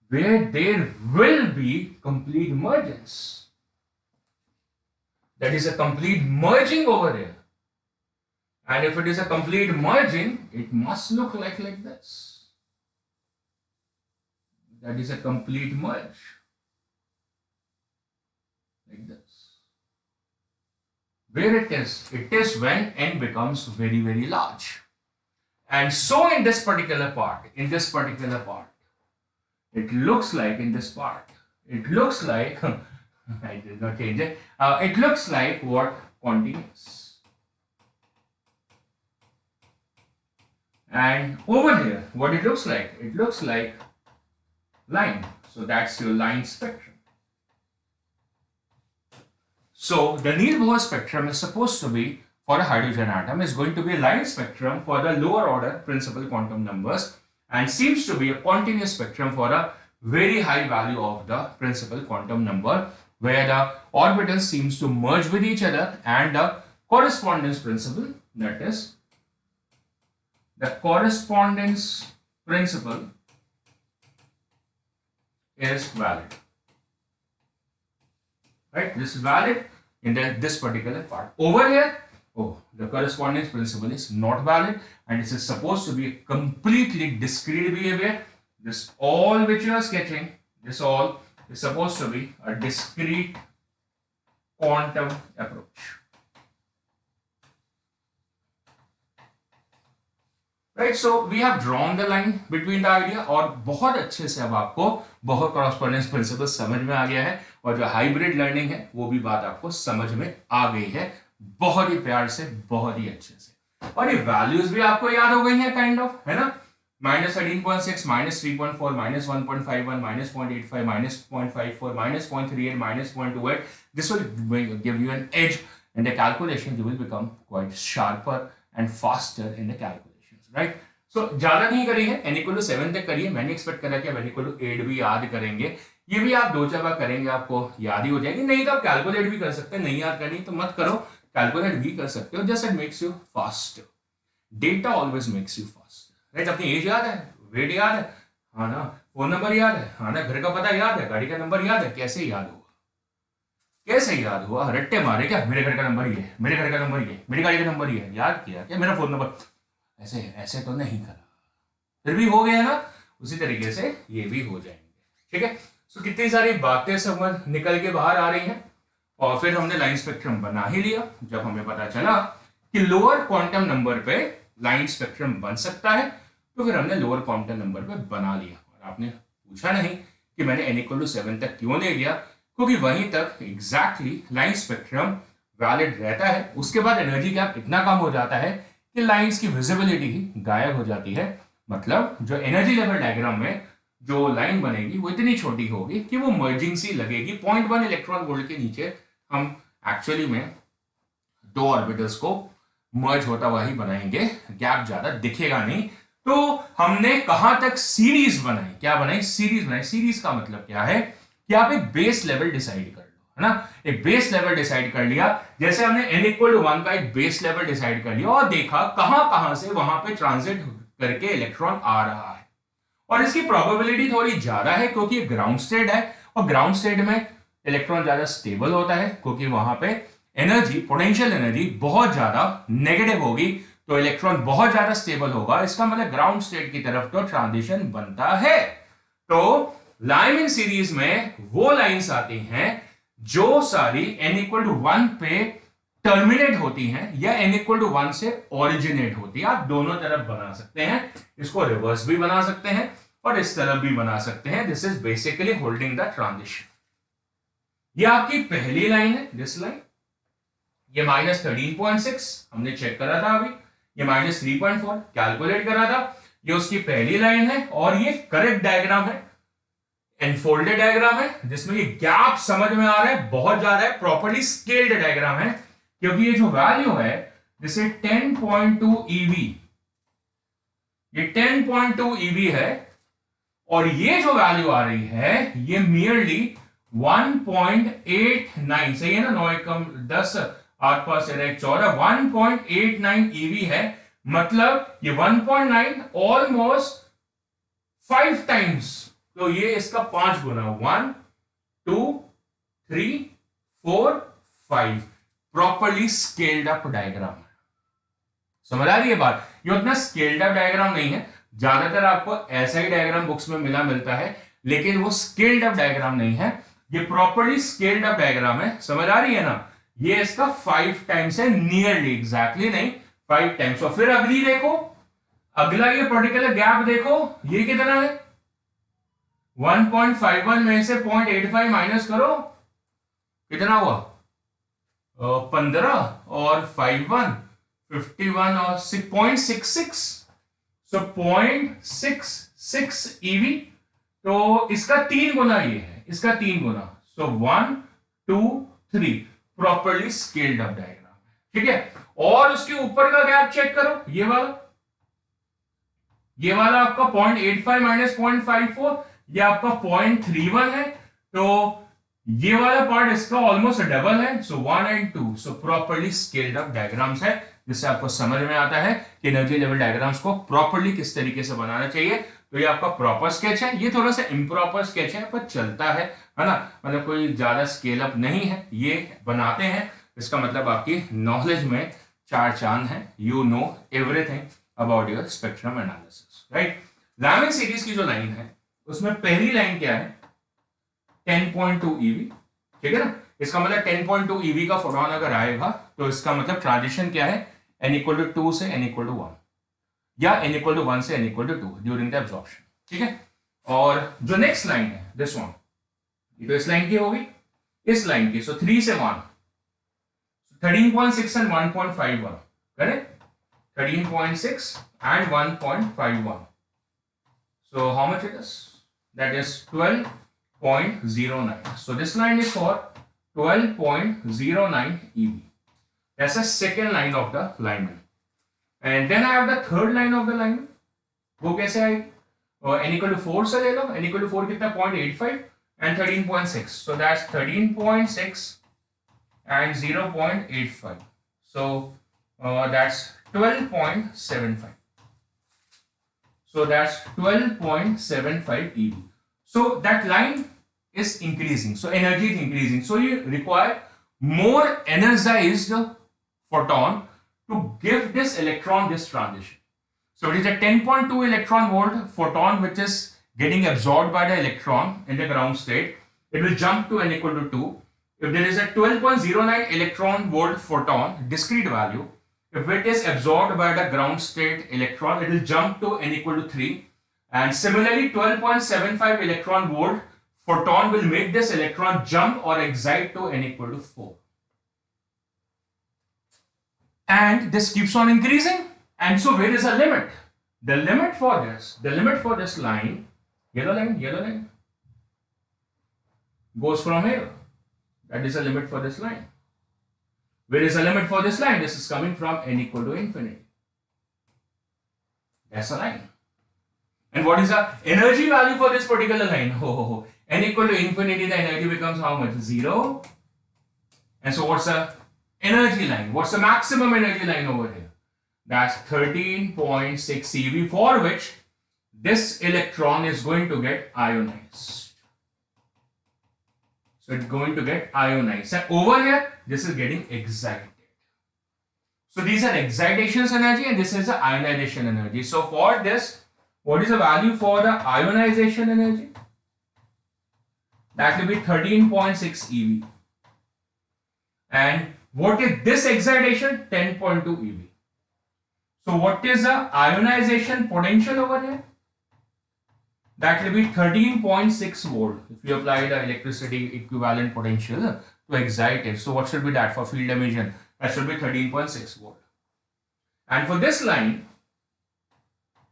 where there will be complete mergence. That is a complete merging over here. And if it is a complete merging, it must look like this. That is a complete merge. Like this. Where it is when n becomes very, very large. And so in this particular part, it looks like in this part, it looks like, I did not change it, it looks like what? Continuous. And over here, what it looks like? It looks like line. So that's your line spectrum. So the Neal-Bohr spectrum is supposed to be, for a hydrogen atom, is going to be a line spectrum for the lower order principal quantum numbers, and seems to be a continuous spectrum for a very high value of the principal quantum number, where the orbitals seems to merge with each other, and the correspondence principle, that is the correspondence principle, is valid. Right? This is valid in this particular part. Over here, the correspondence principle is not valid, and this is supposed to be a completely discrete behavior. This all which you are sketching, this all is supposed to be a discrete quantum approach. Right, so we have drawn the line between the idea, और बहुत अच्छे से अब आपको बहुत correspondence principle समझ में आ गया है, और जो हाइब्रिड लर्निंग है वो भी बात आपको समझ में आ गई है, बहुत ही प्यार से, बहुत ही अच्छे से, और ये वैल्यूज भी आपको याद हो गई है काइंड ऑफ, है ना? -13.6, -3.4, -1.51, -0.85, -0.54, -0.38, -0.28. This will give you an edge in the calculation. You will become quite sharper and faster in the calculation. Right, so ज्यादा नहीं करी है, n = 7 तक करिए. मैंने एक्सपेक्ट करा कि n = 8 भी याद करेंगे. ये भी आप 2 जगह करेंगे, आपको याद ही हो जाएगी. नहीं तो आप कैलकुलेट भी कर सकते हैं, नहीं याद करनी तो मत करो, कैलकुलेट भी कर सकते हो. Just it makes you fast. Data always makes you fast. Right, अपनी एज याद है, वेट याद है, हाँ ना, फोन नंबर याद है, हाँ ना, घर का पता याद है, गाड़ी का नंबर याद है. कैसे याद हुआ? कैसे याद हुआ? रट्टे मारे क्या? मेरे घर का नंबर ये, मेरे घर का नंबर ये, मेरी गाड़ी का नंबर ये, याद किया क्या? मेरा फोन नंबर, ऐसे तो नहीं करा, फिर भी हो गया ना. उसी तरीके से ये भी हो जाएंगे. ठीक है, सो कितनी सारी बातें समझ निकल के बाहर आ रही हैं. और फिर हमने लाइन स्पेक्ट्रम बना ही लिया. जब हमें पता चला कि लोअर क्वांटम नंबर पे लाइन स्पेक्ट्रम बन सकता है, तो फिर हमने लोअर क्वांटम नंबर पे बना लिया. और आपने पूछा नहीं कि मैंने n = 7 तक क्यों ले लिया, क्योंकि वहीं तक एग्जैक्टली लाइन स्पेक्ट्रम वैलिड रहता है. उसके बाद एनर्जी गैप इतना कम हो जाता है कि लाइंस की विजिबिलिटी ही गायब हो जाती है. मतलब जो एनर्जी लेवल डायग्राम में जो लाइन बनेगी वो इतनी छोटी होगी कि वो मर्जिंग सी लगेगी. 0.1 इलेक्ट्रॉन वोल्ट के नीचे हम एक्चुअली में 2 ऑर्बिटल्स को मर्ज होता हुआ ही बनाएंगे, गैप ज्यादा दिखेगा नहीं. तो हमने कहां तक सीरीज बनाई? क्या बनाई? सीरीज बनाई. सीरीज का मतलब क्या है कि आप एक बेस लेवल डिसाइड कर, है ना, एक बेस लेवल डिसाइड कर लिया. जैसे हमने n = 1 का एक बेस लेवल डिसाइड कर लिया और देखा कहां से वहां पे ट्रांजिट करके इलेक्ट्रॉन आ रहा है. और इसकी प्रोबेबिलिटी थोड़ी ज्यादा है क्योंकि ये ग्राउंड स्टेट है, और ग्राउंड स्टेट में इलेक्ट्रॉन ज्यादा स्टेबल होता है क्योंकि वहां पे एनर्जी, पोटेंशियल एनर्जी बहुत ज्यादा नेगेटिव होगी, तो इलेक्ट्रॉन बहुत ज्यादा स्टेबल होगा. इसका मतलब ग्राउंड स्टेट की तरफ तो ट्रांजिशन बनता है. तो लाइन इन सीरीज में वो लाइंस आती हैं जो सारी n = 1 पे टर्मिनेट होती हैं या n = 1 से ओरिजिनेट होती है. आप दोनों तरफ बना सकते हैं, इसको रिवर्स भी बना सकते हैं और इस तरफ भी बना सकते हैं. This is basically holding the transition. ये आपकी पहली लाइन है, दिस लाइन. ये -13.6 हमने चेक करा था अभी, ये -3.4 कैलकुलेट करा था. ये उसकी पहली लाइन है और ये करेक्ट डायग्राम है, एनफोल्डेड डायग्राम है, जिसमें ये गैप समझ में आ रहा है बहुत ज्यादा है. प्रॉपर्ली स्केल्ड डायग्राम है क्योंकि ये जो वैल्यू है जैसे 10.2 eV, ये 10.2 eV है, और ये जो वैल्यू आ रही है ये मियरली 1.89, सही है ना, 9 एकम 10 8 5 14 1.89 eV है. मतलब ये 1.9 ऑलमोस्ट 5 टाइम्स, तो ये इसका 5 गुना, 1 2 3 4 5, प्रॉपरली स्केल्ड अप डायग्राम. समझ आ रही है बात? ये उतना स्केल्ड अप डायग्राम नहीं है, ज्यादातर आपको ऐसा ही डायग्राम बुक्स में मिलता है, लेकिन वो स्केल्ड अप डायग्राम नहीं है, ये प्रॉपर्ली स्केल्ड अप डायग्राम है। समझ आ रही है ना? ये इसका 5 टाइम्स है, नियरली, एग्जैक्टली नहीं, 5 टाइम्स। और फिर अगली देखो, अगला ये पर्टिकुलर गैप देखो, ये कितना है? 1.51 में से 0.85 माइनस करो, कितना हुआ? 15 और 51 51 और 6.66, सो 0.66 ईवी। तो इसका 3 गुना ये है, इसका 3 गुना, सो 1 2 3, प्रॉपर्ली स्केल्ड अप डायग्राम, ठीक है। और उसके ऊपर का गैप चेक करो, ये वाला आपका 0.85 माइनस 0.54, ये आपका 0.31 है, तो ये वाला पार्ट इसका ऑलमोस्ट डबल है, सो 1 and 2, so properly scaled up diagrams है, जिससे आपको समझ में आता है कि एनर्जी लेवल डायग्राम्स को प्रॉपर्ली किस तरीके से बनाना चाहिए। तो ये आपका प्रॉपर स्केच है, ये थोड़ा सा इम्प्रॉपर स्केच है पर चलता है ना, मतलब कोई ज्यादा स्केल अप नहीं है, ये बनाते हैं, इसका मतलब आपकी नॉलेज में 4 चांद है, you know everything about your spectrum analysis, right. Raman series की जो लाइन है उसमें पहली लाइन क्या है? 10.2 EV, ठीक है ना। इसका मतलब 10.2 EV का फोटोन अगर आएगा तो इसका मतलब ट्रांजिशन क्या है? n equal to 2 से n equal to 1, या n equal to 1 से n equal to 2 during the absorption, ठीक है। और जो नेक्स्ट लाइन है दिस वन, ये तो इस लाइन की होगी, इस लाइन की, सो 3 से 1, 13.6 and 1.51, correct, 13.6 and 1.51, so how much it is? That is 12.09. So this line is for 12.09 EV. That's the second line of the lineman. And then I have the third line of the lineman. वो कैसे आएगी? n equal to 4 से ले लो, n equal to 4 कितना? 0.85 and 13.6. So that's 13.6 and 0.85. So that's 12.75. So that's 12.75 EV. So that line is increasing. So energy is increasing. So you require more energized photon to give this electron this transition. So it is a 10.2 electron volt photon which is getting absorbed by the electron in the ground state. It will jump to n equal to 2. If there is a 12.09 electron volt photon, discrete value, if it is absorbed by the ground state electron, it will jump to n equal to 3. And similarly, 12.75 electron volt photon will make this electron jump or excite to n equal to 4. And this keeps on increasing. And so where is the limit? The limit for this line, yellow line, goes from here. That is the limit for this line. Where is the limit for this line? This is coming from n equal to infinity. That's the line. And what is the energy value for this particular line? N equal to infinity, the energy becomes how much? 0. And so what's the energy line? What's the maximum energy line over here? That's 13.6 eV, for which this electron is going to get ionized. So it's going to get ionized. And over here, this is getting excited. So these are excitations energy and this is the ionization energy. So for this, what is the value for the ionization energy? That will be 13.6 eV. And what is this excitation? 10.2 eV. So what is the ionization potential over here? That will be 13.6 volt. If you apply the electricity equivalent potential to excite it. So what should be that for field emission? That should be 13.6 volt. And for this line,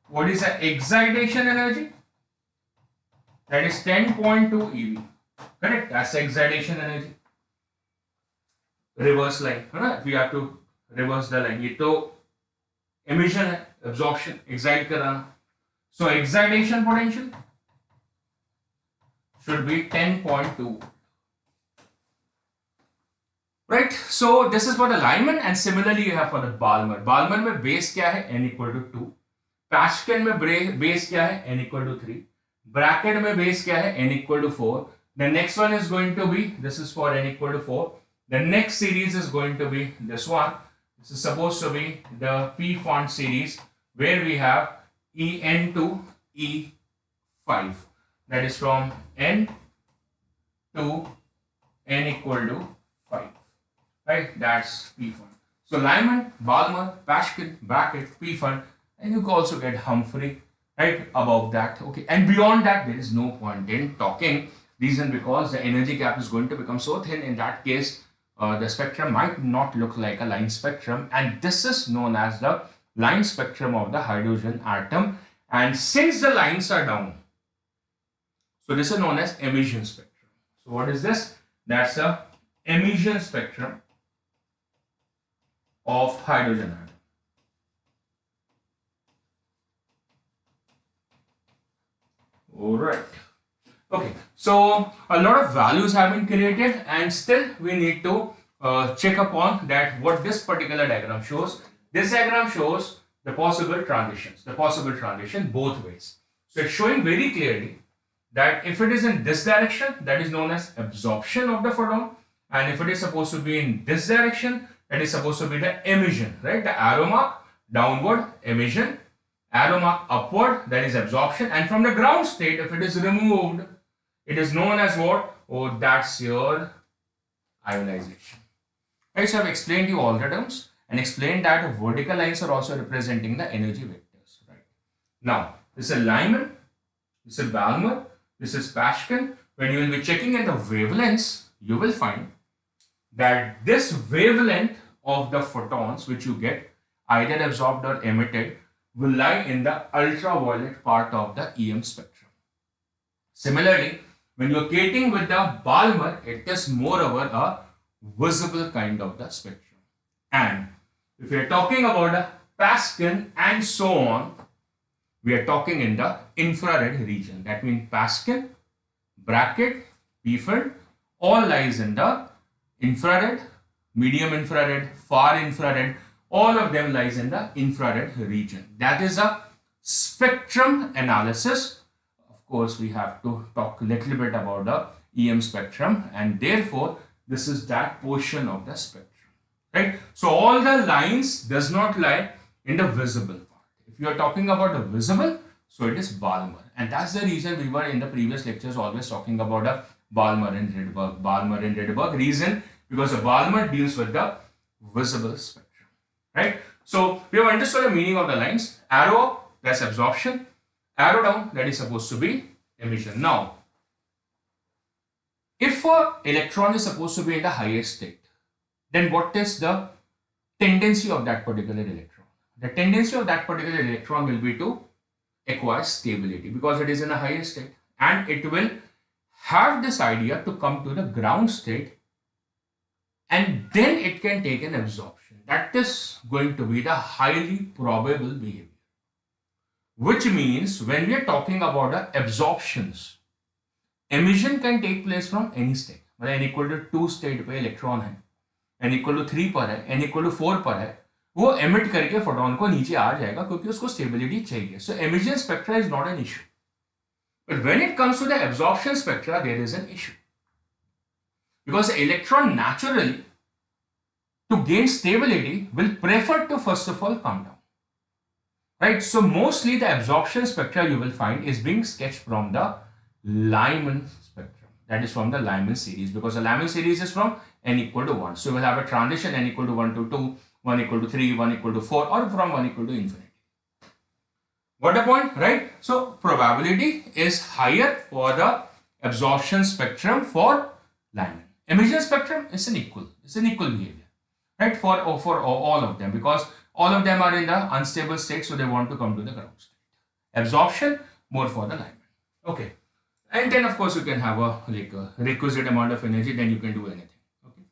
what is the excitation energy? That is 10.2 eV. Correct? That's the excitation energy. Reverse line. If we have to reverse the line. ये तो emission है, absorption, excite कराना. So excitation potential should be 10.2. Right? So this is for the Lyman, and similarly you have for the Balmer. Balmer में base क्या है? N equal to 2. Paschen में base क्या है? N equal to 3. Bracket में base क्या है? N equal to 4. The next one is going to be, this is for N equal to 4. The next series is going to be this one. This is supposed to be the P font series where we have En to E5. That is from N to N equal to 5. Right? That's P font. So Lyman, Balmer, Paschke, Brackett, P font, and you can also get Humphrey right above that. Okay, and beyond that there is no point in talking. Reason because the energy gap is going to become so thin. In that case, the spectrum might not look like a line spectrum, and this is known as the line spectrum of the hydrogen atom. And since the lines are down, so this is known as emission spectrum. So what is this? That's the emission spectrum of hydrogen atom. All right. Okay, so a lot of values have been created, and still we need to check upon that what this particular diagram shows. This diagram shows the possible transition both ways. So it's showing very clearly that if it is in this direction, that is known as absorption of the photon, and if it is supposed to be in this direction, that is supposed to be the emission, right? The arrow mark downward, emission, arrow mark upward, that is absorption, and from the ground state, if it is removed, it is known as what? Oh, that's your ionization. Right, so I've explained you all the terms and explained that vertical lines are also representing the energy vectors. Right. Now, this is Lyman, this is Balmer, this is Paschke. When you will be checking in the wavelengths, you will find that this wavelength of the photons which you get either absorbed or emitted will lie in the ultraviolet part of the EM spectrum. Similarly, when you are gating with the Balmer, it is moreover a visible kind of the spectrum. And if we are talking about the Paschke and so on, we are talking in the infrared region. That means Paschke, Brackett, P-field, all lies in the infrared, medium infrared, far infrared, all of them lies in the infrared region. That is a spectrum analysis. Of course, we have to talk a little bit about the EM spectrum, and therefore this is that portion of the spectrum, right? So all the lines does not lie in the visible part. If you are talking about the visible, so it is Balmer, and that's the reason we were in the previous lectures always talking about a Balmer and Rydberg. Reason because the Balmer deals with the visible spectrum, right? So we have understood the meaning of the lines. Arrow up, that's absorption. Arrow down, that is supposed to be emission. Now, if an electron is supposed to be in the highest state, then what is the tendency of that particular electron? The tendency of that particular electron will be to acquire stability because it is in the highest state, and it will have this idea to come to the ground state, and then it can take an absorption. That is going to be the highly probable behavior. Which means when we are talking about the absorptions, emission can take place from any state. मतलब n equal to 2 state पे electron है, n equal to 3 पर है, n equal to 4 पर है, वो emit करके photon को नीचे आ जाएगा क्योंकि उसको स्टेबिलिटी चाहिए. So emission spectra is not an issue, but when it comes to the absorption spectra there is an issue because the electron naturally to gain stability will prefer to first of all come down, right? So mostly the absorption spectra you will find is being sketched from the Lyman spectrum, that is from the Lyman series, because the Lyman series is from n equal to 1. So you will have a transition n equal to 1 to 2, 1 equal to 3, 1 equal to 4, or from 1 equal to infinity. Got the point, right? So probability is higher for the absorption spectrum for Lyman. Emission spectrum is an equal behavior, right? For all of them, because all of them are in the unstable state, so they want to come to the ground state. Absorption more for the Lyman. Okay, and then of course you can have a requisite amount of energy, then you can do anything. Okay,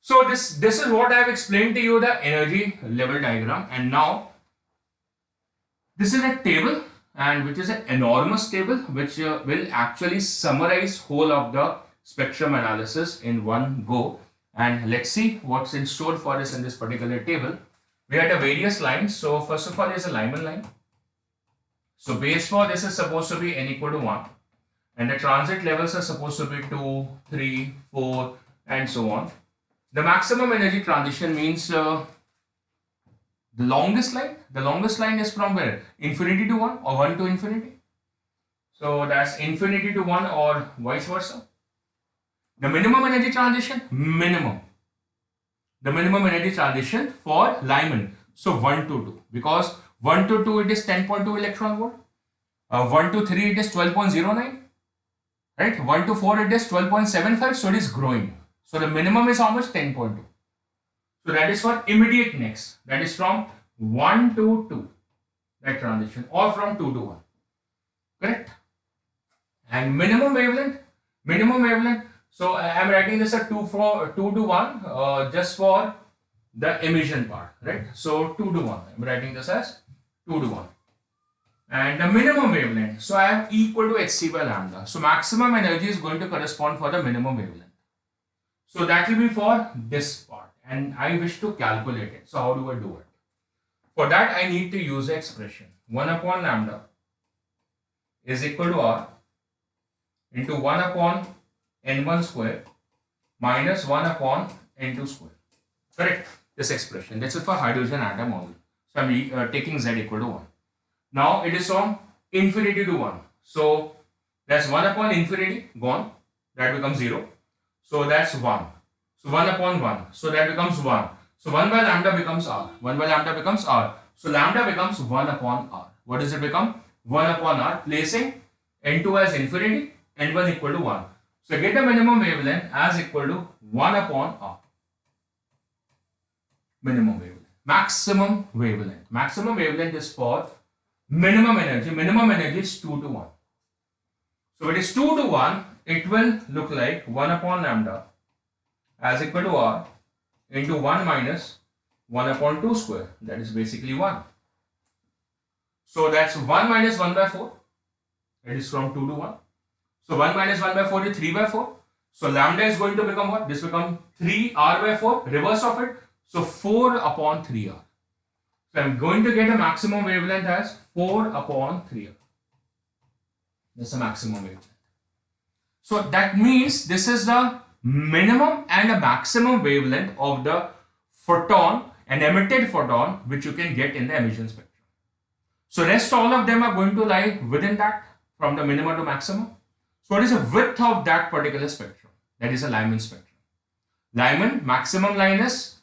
so this is what I have explained to you, the energy level diagram, and now this is a table, and which is an enormous table which will actually summarize whole of the spectrum analysis in one go. And let's see what's in store for us in this particular table. We had a various lines. So first of all is a Lyman line. So base for this is supposed to be n equal to 1, and the transit levels are supposed to be 2, 3, 4 and so on. The maximum energy transition means The longest line is from where? Infinity to 1 or 1 to infinity. So that's infinity to 1 or vice versa. The minimum energy transition, the minimum energy transition for Lyman. So 1 to 2, because 1 to 2 it is 10.2 electron volt. 1 to 3 it is 12.09. Right? 1 to 4 it is 12.75. So it is growing. So the minimum is how much? 10.2. So that is for immediate next. That is from 1 to 2. That transition, or from 2 to 1. Correct? And minimum wavelength. So I am writing this at 2 to 1 just for the emission part, right? So 2 to 1. I am writing this as 2 to 1. And the minimum wavelength. So I have equal to hc by lambda. So maximum energy is going to correspond for the minimum wavelength. So that will be for this part. And I wish to calculate it. So how do I do it? For that I need to use the expression 1 upon lambda is equal to r into 1 upon n1 square minus 1 upon n2 square. Correct? This expression. This is for hydrogen atom only. So I am taking z equal to 1. Now it is from infinity to 1. So that's 1 upon infinity gone. That becomes 0. So that's 1. So 1 upon 1. So that becomes 1. So 1 by lambda becomes r. 1 by lambda becomes r. So lambda becomes 1 upon r. What does it become? 1 upon r, placing n2 as infinity, n1 equal to 1. So get the minimum wavelength as equal to 1 upon r. Minimum wavelength. Maximum wavelength. Maximum wavelength is for minimum energy. Minimum energy is 2 to 1. So it is 2 to 1. It will look like 1 upon lambda as equal to r into 1 minus 1 upon 2 square. That is basically 1. So that's 1 minus 1 by 4. It is from 2 to 1. So 1 minus 1 by 4 is 3 by 4. So lambda is going to become what? This becomes 3 r by 4. Reverse of it. So 4 upon 3 r. So I am going to get a maximum wavelength as 4 upon 3 r. This is a maximum wavelength. So that means this is the minimum and a maximum wavelength of the photon, an emitted photon, which you can get in the emission spectrum. So rest all of them are going to lie within that, from the minimum to maximum. So what is the width of that particular spectrum? That is a Lyman spectrum. Lyman maximum line is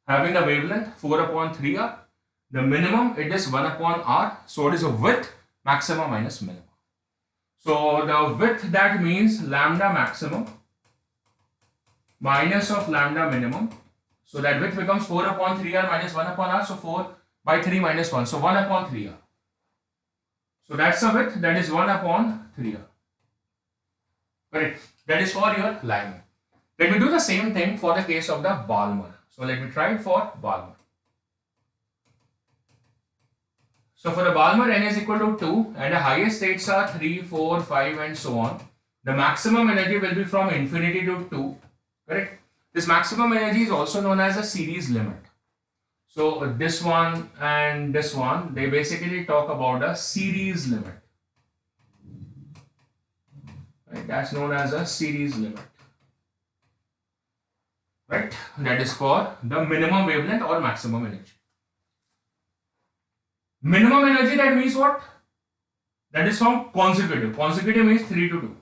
having a wavelength 4 upon 3 r. The minimum it is 1 upon r. So what is the width? Maximum minus minimum. So the width, that means lambda maximum minus of lambda minimum. So that width becomes 4 upon 3 r minus 1 upon r. So 4 by 3 minus 1. So 1 upon 3 r. So that's the width, that is 1 upon 3 r. Correct. That is for your Lyman. Let me do the same thing for the case of the Balmer. So let me try it for Balmer. So for the Balmer, n is equal to 2 and the highest states are 3, 4, 5 and so on. The maximum energy will be from infinity to 2. Correct. This maximum energy is also known as a series limit. So this one and this one, they basically talk about a series limit. Right? That's known as a series limit. Right? That is for the minimum wavelength or maximum energy. Minimum energy, that means what? That is from consecutive. Consecutive means 3 to 2.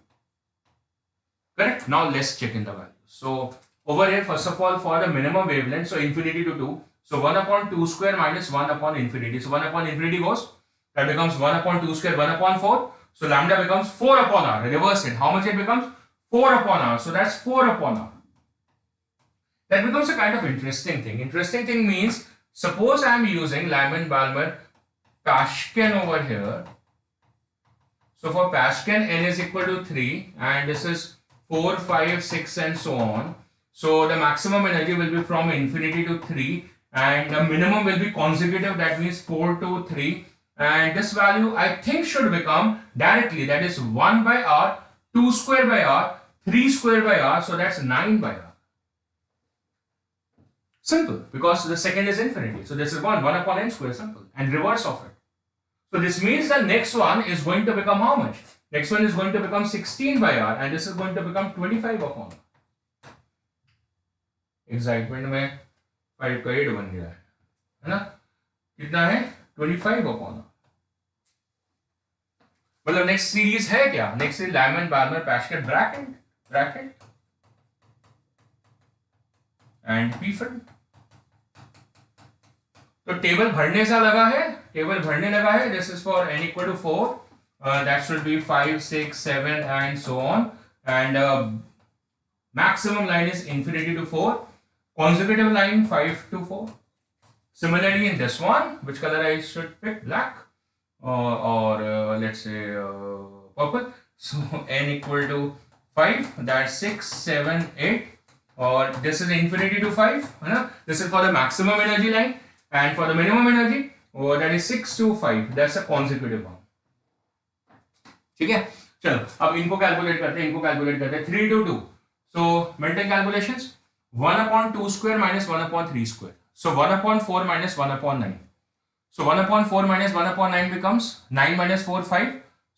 Correct? Now let's check in the values. So over here, first of all, for the minimum wavelength, so infinity to 2. So 1 upon 2 square minus 1 upon infinity. So 1 upon infinity goes, that becomes 1 upon 2 square, 1 upon 4. So lambda becomes 4 upon r. Reverse it. How much it becomes? 4 upon r. So that's 4 upon r. That becomes a kind of interesting thing. Interesting thing means, suppose I am using Lyman-Balmer Paschen over here. So for Paschen, n is equal to 3 and this is 4, 5, 6 and so on. So the maximum energy will be from infinity to 3 and the minimum will be consecutive, that means 4 to 3, and this value I think should become directly, that is 1 by r, 2 square by r, 3 square by r, so that's 9 by r. Simple, because the second is infinity. So this is 1 upon n square, simple, and reverse of it. So this means the next one is going to become how much? Next one is going to become 16 by r and this is going to become 25 upon r. Excitement में 5 का 8 बन गया है ना? कितना है 25 upon, मतलब next series है क्या, next series Lyman Balmer Paschen Brackett and Pfund. तो टेबल भरने सा लगा है, टेबल भरने लगा है। This is for n equal to 4, that should be 5 6 7 and so on, and maximum line is infinity to 4, consecutive line 5 to 4. Similarly in this one, which color I should pick, black or let's say purple. So n equal to 5, that's 6 7 8, or this is infinity to 5, है ना? This is for the maximum energy line, and for the minimum energy that is 6 to 5, that's a consecutive one. ठीक है, चलो अब इनको calculate करते हैं 3 to 2. So mental calculations, 1 upon 2 square minus 1 upon 3 square. So 1 upon 4 minus 1 upon 9. So 1 upon 4 minus 1 upon 9 becomes 9 minus 4 5.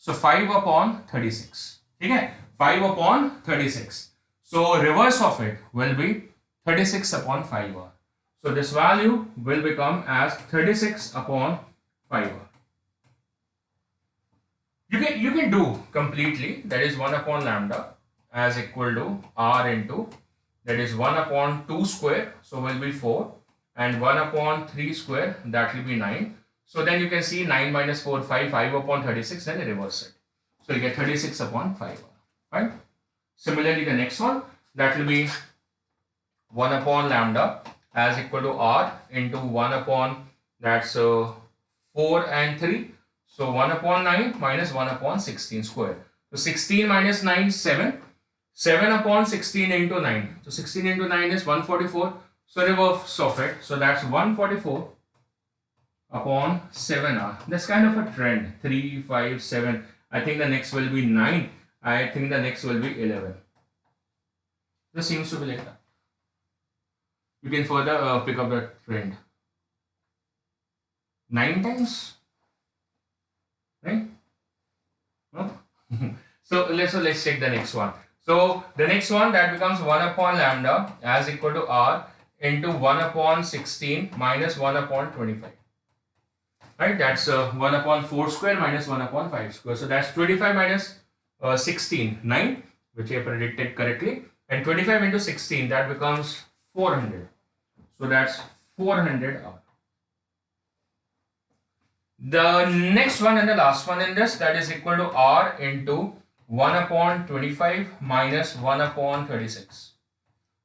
So 5 upon 36. ठीक है, 5 upon 36. So reverse of it will be 36 upon 5r. So this value will become as 36 upon 5r. You can do completely, that is 1 upon lambda as equal to r into, that is 1 upon 2 square, so will be 4, and 1 upon 3 square, that will be 9. So then you can see 9 minus 4 5 upon 36, then reverse it. So you get 36 upon 5, right? Similarly the next one, that will be 1 upon lambda as equal to r into 1 upon, that's 4 and 3, so 1 upon 9 minus 1 upon 16 square. So 16 minus 9 7, 7 upon 16 into 9. So 16 into 9 is 144. So reverse of it. So that's 144 upon 7r. That's kind of a trend. 3, 5, 7. I think the next will be 9. I think the next will be 11. This seems to be like that. You can further pick up the trend. 9 times? Right? No? So let's check the next one. So the next one, that becomes 1 upon lambda as equal to r into 1 upon 16 minus 1 upon 25. Right, that's 1 upon 4 square minus 1 upon 5 square. So that's 25 minus 16, 9, which I predicted correctly. And 25 into 16, that becomes 400. So that's 400 r. The next one and the last one in this, that is equal to r into 1 upon 25 minus 1 upon 36.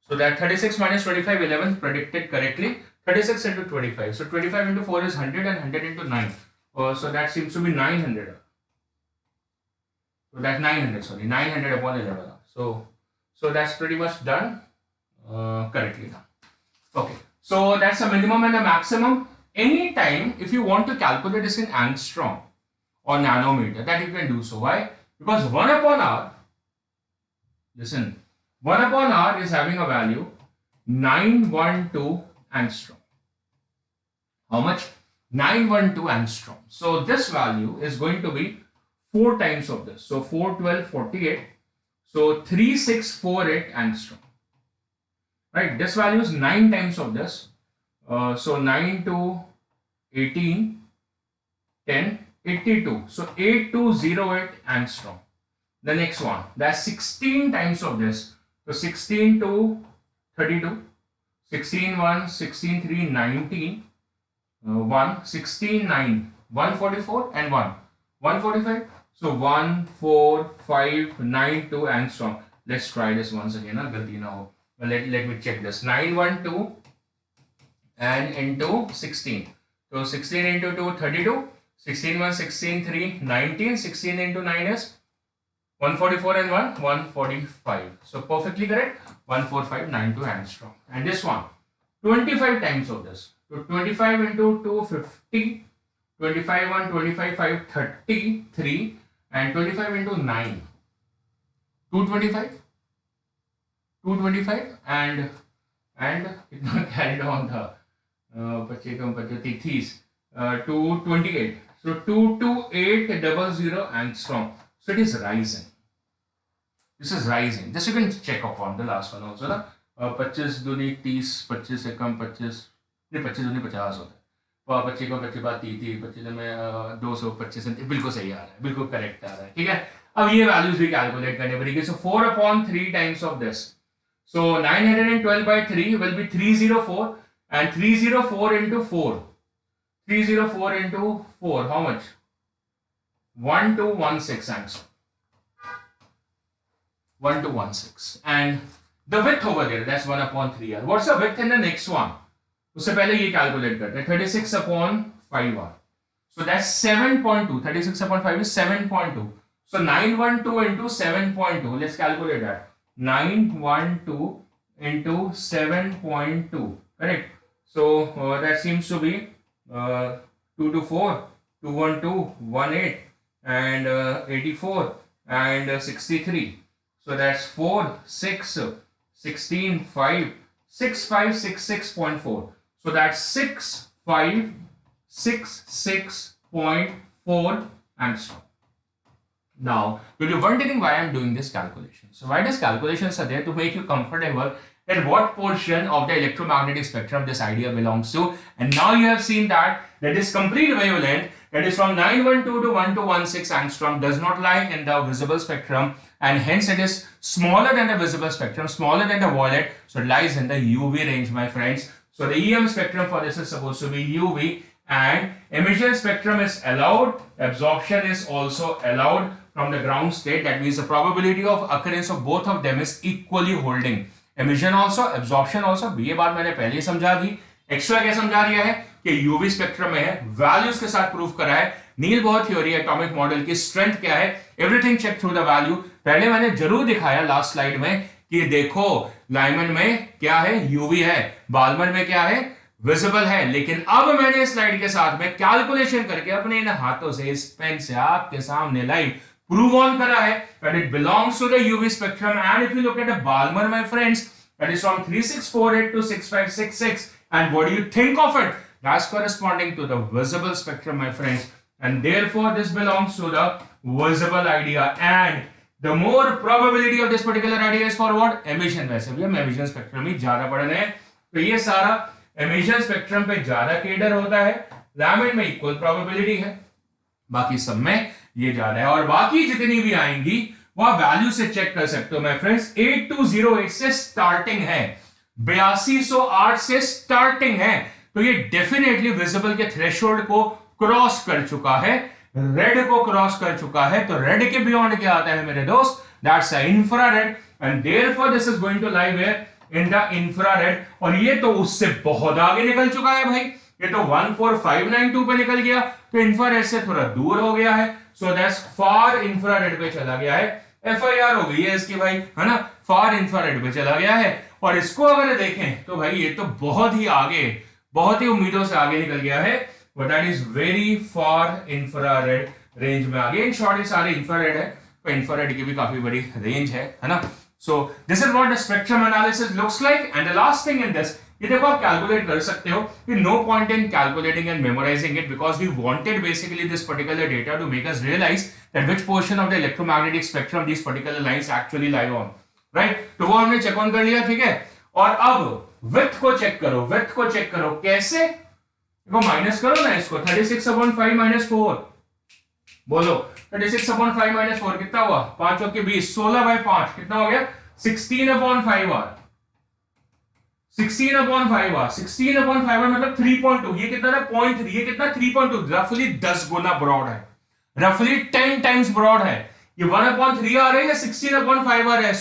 So that 36 minus 25, 11, predicted correctly. 36 into 25. So 25 into 4 is 100 and 100 into 9. So that seems to be 900. So that's 900, sorry, 900 upon 11. So that's pretty much done correctly now. Okay. So that's the minimum and the maximum. Anytime if you want to calculate this in angstrom or nanometer, that you can do so. Why? Because 1 upon r, listen, 1 upon r is having a value 912 angstrom. How much? 912 angstrom. So this value is going to be 4 times of this. So 4, 12, 48. So 3648 angstrom. Right? This value is 9 times of this. So 9 to 18, 10, 82. So 8208 angstrom. The next one, that's 16 times of this. So 16 to 32, 16 1, 16 3, 19, 1, 16 9, 144 and 1, 145. So 1 4 5 9 2 angstrom. Let's try this once again. Let me check this. 912 and into 16. So 16 into 2, 32. 16 1, 16 3, 19. 16 into 9 is 144 and 1, 145. So perfectly correct. 14592 angstrom. And this one, 25 times of this. So 25 into 2, 50. 25 1, 25 5, 33. And 25 into 9, 225. 225 and it not carried on the these 228. So 22800 angstrom. So it is rising. This is rising. This you can check upon the last one also. 25 दूनी 30, 25 से कम 25, नहीं 25 दूनी 50 होता है. 25 को 25 बात 30 25 में 225 बिल्कुल सही आ रहा है, बिल्कुल करेक्ट आ रहा है, ठीक है। अब ये वैल्यूज भी कैलकुलेट करने पड़ेगी। सो 4/3 times of this, so 912/3 will be 304 and 304 into 4, 304 into 4, how much? 1216 angstrom, 1216, and the width over there, that's 1/3r. What's the width in the next one? उससे पहले ये कैलकुलेट करते हैं, 36/5r, so that's 7.2, 36/5 is 7.2, so 912 into 7.2, let's calculate that, 912 into 7.2, correct? So that seems to be 2 to 4, 212, 18, and 84, and 63. So that's 4, 6, 16, 5, 6566.4. So that's 6566.4 angstrom. Now, you'll be wondering why I'm doing this calculation. So why these calculations are there? To make you comfortable that what portion of the electromagnetic spectrum this idea belongs to. And now you have seen that this complete wavelength, that is from 912 to 1216 angstrom, does not lie in the visible spectrum, and hence it is smaller than the visible spectrum, smaller than the violet, so it lies in the UV range, my friends. So the EM spectrum for this is supposed to be UV, and emission spectrum is allowed, absorption is also allowed from the ground state. That means the probability of occurrence of both of them is equally holding. Emission also, absorption also, ये बात मैंने पहले ही समझा दी। Extra क्या समझा दिया है कि यूवी स्पेक्ट्रम में है, वैल्यूज के साथ प्रूफ करा है। Niels Bohr theory atomic model की स्ट्रेंथ क्या है, everything check through the value. पहले मैंने जरूर दिखाया लास्ट स्लाइड में कि देखो लाइमन में क्या है, यूवी है, बाल्मर में क्या है, विजिबल है। लेकिन अब मैंने स्लाइड के साथ में कैलकुलेशन करके अपने इन हाथों से इस पेन से आपके सामने लाइव prove on करा है that it belongs to the UV spectrum. And if you look at the Balmer, my friends, that is from 3648 to 6566, and what do you think of it? That's corresponding to the visible spectrum, my friends, and therefore this belongs to the visible idea. And the more probability of this particular idea is for what? Emission. वैसे भी हम emission spectrum ही ज्यादा पढ़ रहे हैं, तो ये सारा emission spectrum पे ज्यादा केडर होता है, लैमिन में इक्वल probability है, बाकी सब में ये जा रहा है। और बाकी जितनी भी आएंगी वह वैल्यू से चेक कर सकते हो माय फ्रेंड्स। 8208 से स्टार्टिंग है, 8208 से स्टार्टिंग है, तो ये डेफिनेटली विजिबल के थ्रेशोल्ड को क्रॉस कर चुका है, रेड को क्रॉस कर चुका है। तो रेड के बियॉन्ड क्या आता है मेरे दोस्त? That's a infrared, and therefore this is going to lie where in the infrared. और ये तो उससे बहुत आगे निकल चुका है भाई, ये तो 14592 पे निकल गया, तो इंफ्रारेड से थोड़ा दूर हो गया है, सो दैट्स फार इंफ्रारेड पे चला गया है। FIR हो गई है इसकी भाई, है ना, फार इंफ्रारेड पे चला गया है। और इसको अगर देखें तो भाई ये तो बहुत ही आगे, बहुत ही उम्मीदों से आगे निकल गया है, but that is very far infrared range में आ गया। इन शॉर्ट ये सारे इंफ्रारेड है, तो इंफ्रारेड की भी काफी बड़ी रेंज है ना। So this is what the spectrum analysis looks like. And the last thing in this, ये देखो आप कैलकुलेट कर सकते हो, no point in calculating and memorising it, because we wanted basically this particular data to make us realise that which portion of the electromagnetic spectrum this particular lines actually lie on, right. तो वो हमने check on कर लिया, ठीक है। और अब width को चेक करो, विड्थ को चेक करो कैसे, देखो माइनस करो ना इसको, 36/5 माइनस 4, बोलो 36/5 माइनस 4 कितना हुआ? 5 और के 20, 16/5 कितना हो गया? 16/5r, 16/5r, 16/5r मतलब 3.2, ये कितना था? 0.3, ये कितना? 3.2, रफली 10 गुना ब्रॉड है, रफली 10 टाइम्स ब्रॉड है। ये 1/3r है या 16/5r है?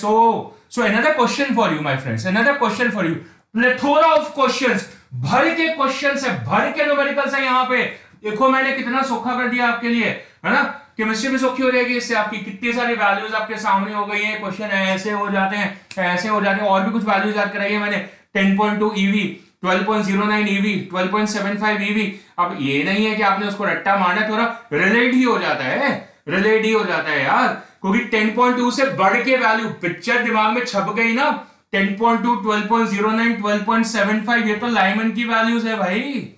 So another question for you, my friends, another question for you, plethora of questions, भर के क्वेश्चंस है, भर के न्यूमेरिकल्स है यहाँ पे। देखो मैंने कितना सौखा कर दिया आपके लिए, है ना। केमिस्ट्री में सौखी हो रहेगी इससे, आपकी कितनी सारी वैल्यूज आपके सामने हो गई है, क्वेश्चन ऐसे हो जाते हैं, ऐसे हो जाते हैं। और भी कुछ वैल्यूज याद कराई है मैंने, 10.2 EV, 12.09 EV, 12.75 EV। अब ये नहीं है कि आपने उसको रट्टा मारना, थोड़ा रिलेट ही हो जाता है, रिलेट ही हो जाता है यार, क्योंकि 10.2 से बढ़ के वैल्यू पिक्चर दिमाग में छप गई ना, 10.2, 12.09, 12.75, ये तो लाइमन की वैल्यूज है भाई,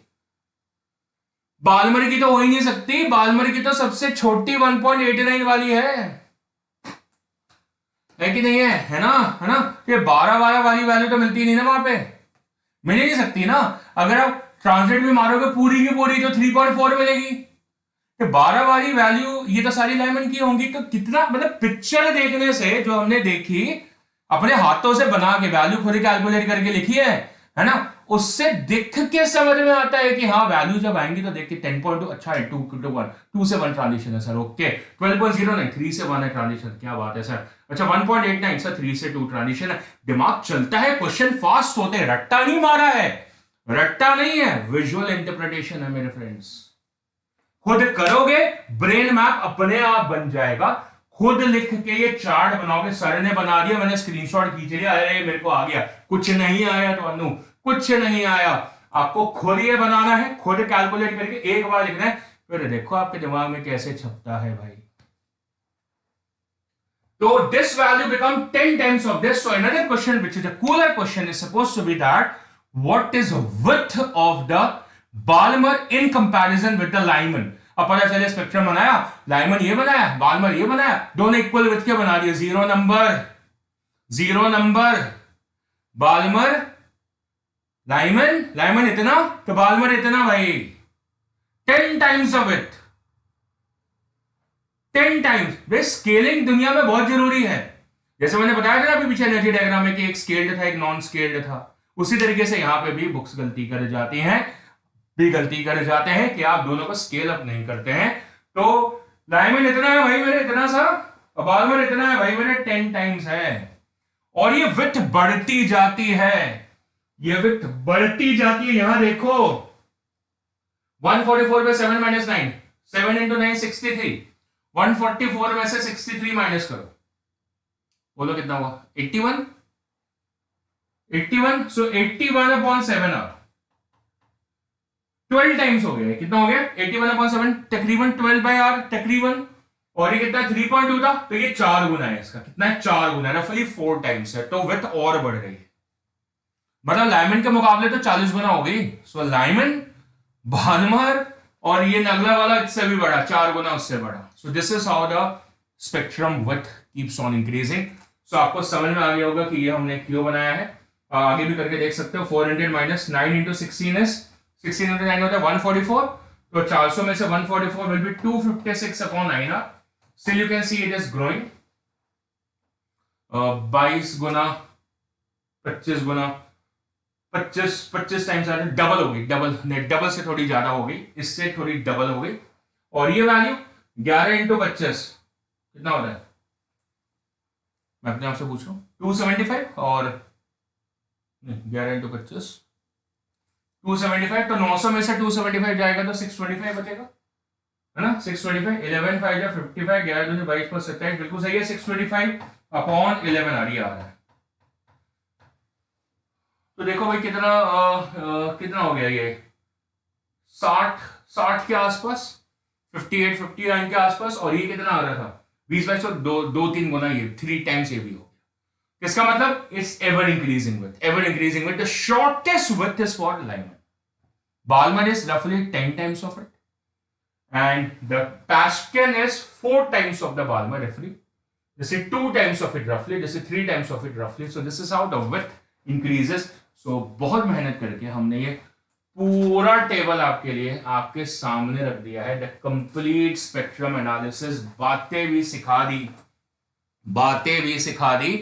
बाल्मर की तो हो ही नहीं सकती। बाल्मर की तो सबसे छोटी 1.89 वाली है कि नहीं है ना, है ना। ये 12 वाली वैल्यू तो मिलती नहीं ना वहां पे, मिल ही नहीं सकती ना। अगर आप ट्रांसलेट भी मारोगे पूरी की पूरी तो 3.4 मिलेगी। 12 वाली वैल्यू ये तो सारी लाइमन की होंगी, तो कितना मतलब पिक्चर देखने से जो हमने देखी, अपने हाथों से बना के वैल्यू खुद कैलकुलेट करके लिखी है ना, उससे देख के समझ में आता है कि हाँ वैल्यू जब आएंगी तो देख के 10.2 अच्छा है, 2 to 1, 2 से 1 ट्रांजिशन है सर, ओके। 12.0 नहीं, 3 से 1 है ट्रांजिशन, क्या बात है सर। अच्छा 1.89 सर, 3 से 2 ट्रांजिशन है। दिमाग चलता है, क्वेश्चन फास्ट होते हैं, रट्टा नहीं मारा है, रट्टा नहीं है, विजुअल इंटरप्रिटेशन है मेरे फ्रेंड्स। खुद करोगे ब्रेन मैप अपने आप बन जाएगा, खुद लिख के ये चार्ट बनाओगे। सर ने बना दिया, मैंने स्क्रीनशॉट खींच लिया, अरे मेरे को आ गया, कुछ नहीं आया तो अनु, कुछ नहीं आया। आपको खुद ये बनाना है, खुद कैलकुलेट करके एक बार लिखना है, फिर देखो आपके दिमाग में कैसे छपता है भाई। तो this value become 10 times of this. So another question which is a cooler question is supposed to be that what is width of the Balmer in comparison with the Lyman. अब पता चले स्पेक्ट्रम बनाया, Lyman ये बनाया, Balmer ये बनाया, दोनों equal width के बना दिए, जीरो नंबर, बाल्मर लाइमन इतना तो बाल्मर इतना भाई, 10 टाइम्स ऑफ विड्थ, 10 टाइम्स। भाई स्केलिंग दुनिया में बहुत जरूरी है। जैसे मैंने बताया था ना अभी पीछे एनर्जी डायग्राम में कि एक स्केल्ड था एक नॉन स्केल्ड था, उसी तरीके से यहां पे भी बुक्स गलती कर जाती हैं, कि आप दोनों को स्केल अप नहीं करते हैं। तो लाइमन इतना है भाई मेरे, इतना सा, बाल्मर इतना है भाई मेरे, 10 टाइम्स है। और ये विड्थ बढ़ती जाती है, यहां देखो 144 पे 7 माइनस 9, 7 इंटू 9 63, 144 में से 63 माइनस करो, बोलो कितना हुआ, 81। सो 81/7 अब 12 टाइम्स हो गया, कितना हो गया 81/7, तकरीबन 12/r तकरीबन। और ये कितना 3.2 था, तो ये 4 गुना है इसका, कितना है 4 गुना, रफली 4 टाइम्स है, तो विड्थ और बढ़ गई, मतलब लाइमन के मुकाबले तो 40 गुना हो गई। सो लाइमन, बाल्मर और ये अगला वाला इससे भी बड़ा, 4 गुना उससे बड़ा। So this is how the spectrum width keeps on increasing. So आपको समझ में आ गया होगा कि ये हमने क्यों बनाया है, आगे भी करके देख सकते हो। 400 माइनस 9 इंटू 16 इज 16 इंटू 9 होता है 144, तो 400 में से 144 will be 256/9। Still you can see it is growing, 22 Guna 25 Guna 25 times double हो गई, डबल से थोड़ी ज्यादा हो गई, इससे थोड़ी डबल हो गई। और ये वैल्यू 11 इंटू 25 कितना होता है, मैं अपने आप से पूछ रहा हूं, 275, और 11 इंटू 25 275, तो 900 में से 275 जाएगा तो 625 बचेगा, है ना, 625, 11 5 या 55, 11 दूनी 22 पर 27, बिल्कुल सही है, 625/11 आ रहा है। तो देखो भाई कितना कितना हो गया ये, 60 के आसपास, 58 59 के आसपास। और ये कितना आ रहा था 20/22, तो 2-3 गुना, ये 3 टाइम्स ये भी हो गया। इसका मतलब it's ever increasing with the shortest width is for Lyman, Balmer is रफली 10 times of it, and the Pascal is 4 times of the Balmer roughly. This is 2 times of it roughly. This is 3 times of it roughly. So this is how the width increases. So बहुत मेहनत करके हमने ये पूरा table आपके लिए आपके सामने रख दिया है, द कंप्लीट स्पेक्ट्रम एनालिसिस। बातें भी सिखा दी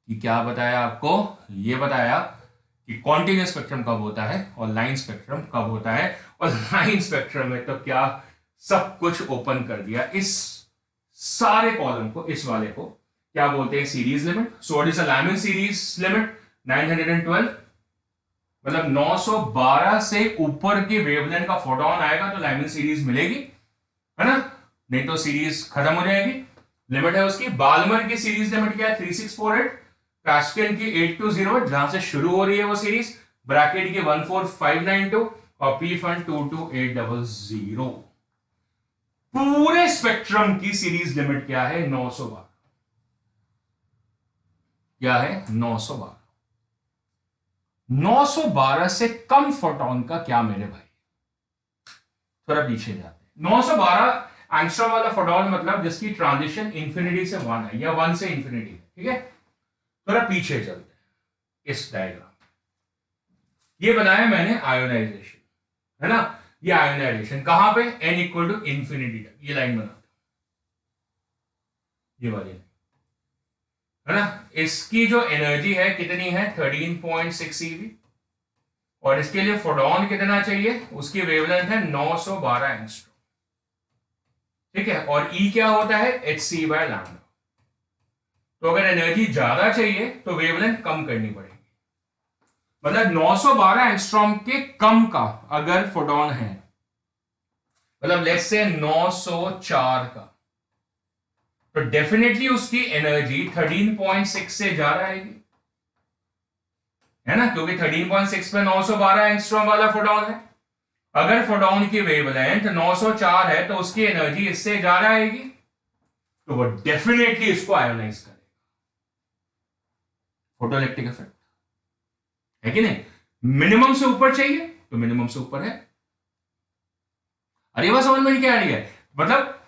कि क्या बताया आपको, ये बताया कि कॉन्टिन्यूअस स्पेक्ट्रम कब होता है और लाइन स्पेक्ट्रम कब होता है, और लाइन स्पेक्ट्रम में तो क्या सब कुछ ओपन कर दिया। इस सारे कॉलम को, इस वाले को क्या बोलते हैं, series limit. So what is a Lyman series limit, 912, मतलब 912 से ऊपर के वेवलेंथ का फोटोन आएगा तो लाइमन सीरीज मिलेगी, है ना, नहीं तो सीरीज खत्म हो जाएगी। लिमिट है उसकी। बाल्मर की सीरीज लिमिट क्या है, 3648, पैस्कल की 8208, जहां से शुरू हो रही है वो सीरीज, ब्रैकेट की 14592 और पी फंड 22800। पूरे स्पेक्ट्रम की सीरीज लिमिट क्या है, 912। क्या है, 912। 912 से कम फोटोन का क्या मेरे भाई, थोड़ा पीछे जाते हैं। 912 एंगस्ट्रॉम वाला फोटोन मतलब जिसकी ट्रांजिशन इंफिनिटी से 1 है या 1 से इंफिनिटी है, ठीक है। थोड़ा पीछे चलते हैं, इस डायग्राम ये बनाया मैंने आयोनाइजेशन। है ना, ये आयोनाइजेशन कहां पे, n इक्वल टू इंफिनिटी तक, ये लाइन बना, ये वाली है ना। इसकी जो एनर्जी है कितनी है, 13.6 eV, और इसके लिए फोटोन कितना चाहिए, उसकी वेवलेंथ है 912 एंगस्ट्रॉम, ठीक है, और E क्या होता है, hc/λ। तो अगर एनर्जी ज्यादा चाहिए तो वेवलेंथ कम करनी पड़ेगी, मतलब 912 एंगस्ट्रॉम के कम का अगर फोटोन है, मतलब लेट्स से 904 का, तो डेफिनेटली उसकी एनर्जी 13.6 से ज्यादा आएगी, है ना, क्योंकि 13.6 पे 912 एंगस्ट्रॉम वाला फोटोन है। अगर फोटोन की वेवलेंथ 904 है तो उसकी एनर्जी इससे ज्यादा आएगी, तो वो डेफिनेटली इसको आयोनाइज करेगा, फोटोइलेक्ट्रिक इफेक्ट है कि नहीं। मिनिमम से ऊपर चाहिए तो मिनिमम से ऊपर है। अरे बात समझ में क्या आ रही है, मतलब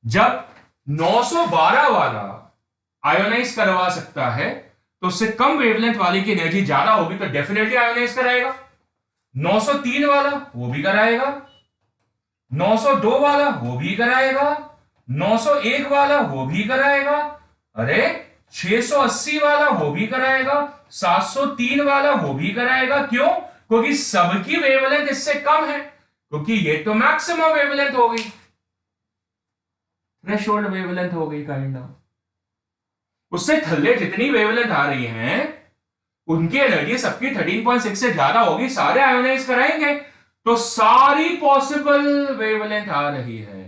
जब 912 वाला आयोनाइज करवा सकता है तो उससे कम वेवलेंथ वाले की एनर्जी ज्यादा होगी तो डेफिनेटली आयोनाइज कराएगा। 903 वाला वो भी कराएगा, 902 वाला वो भी कराएगा, 901 वाला वो भी कराएगा, अरे 680 वाला वो भी कराएगा, 703 वाला वो भी कराएगा। क्यों, क्योंकि सबकी वेवलेंथ इससे कम है, क्योंकि ये तो मैक्सिमम वेवलेंथ हो गई, थ्रेशोल्ड वेवलेंथ हो गई काइंड ऑफ। उससे थल्ले जितनी वेवलेंथ आ रही हैं उनकी एनर्जी सबकी 13.6 से ज्यादा होगी, सारे आयोनाइज कराएंगे तो सारी पॉसिबल वेवलेंथ आ रही है,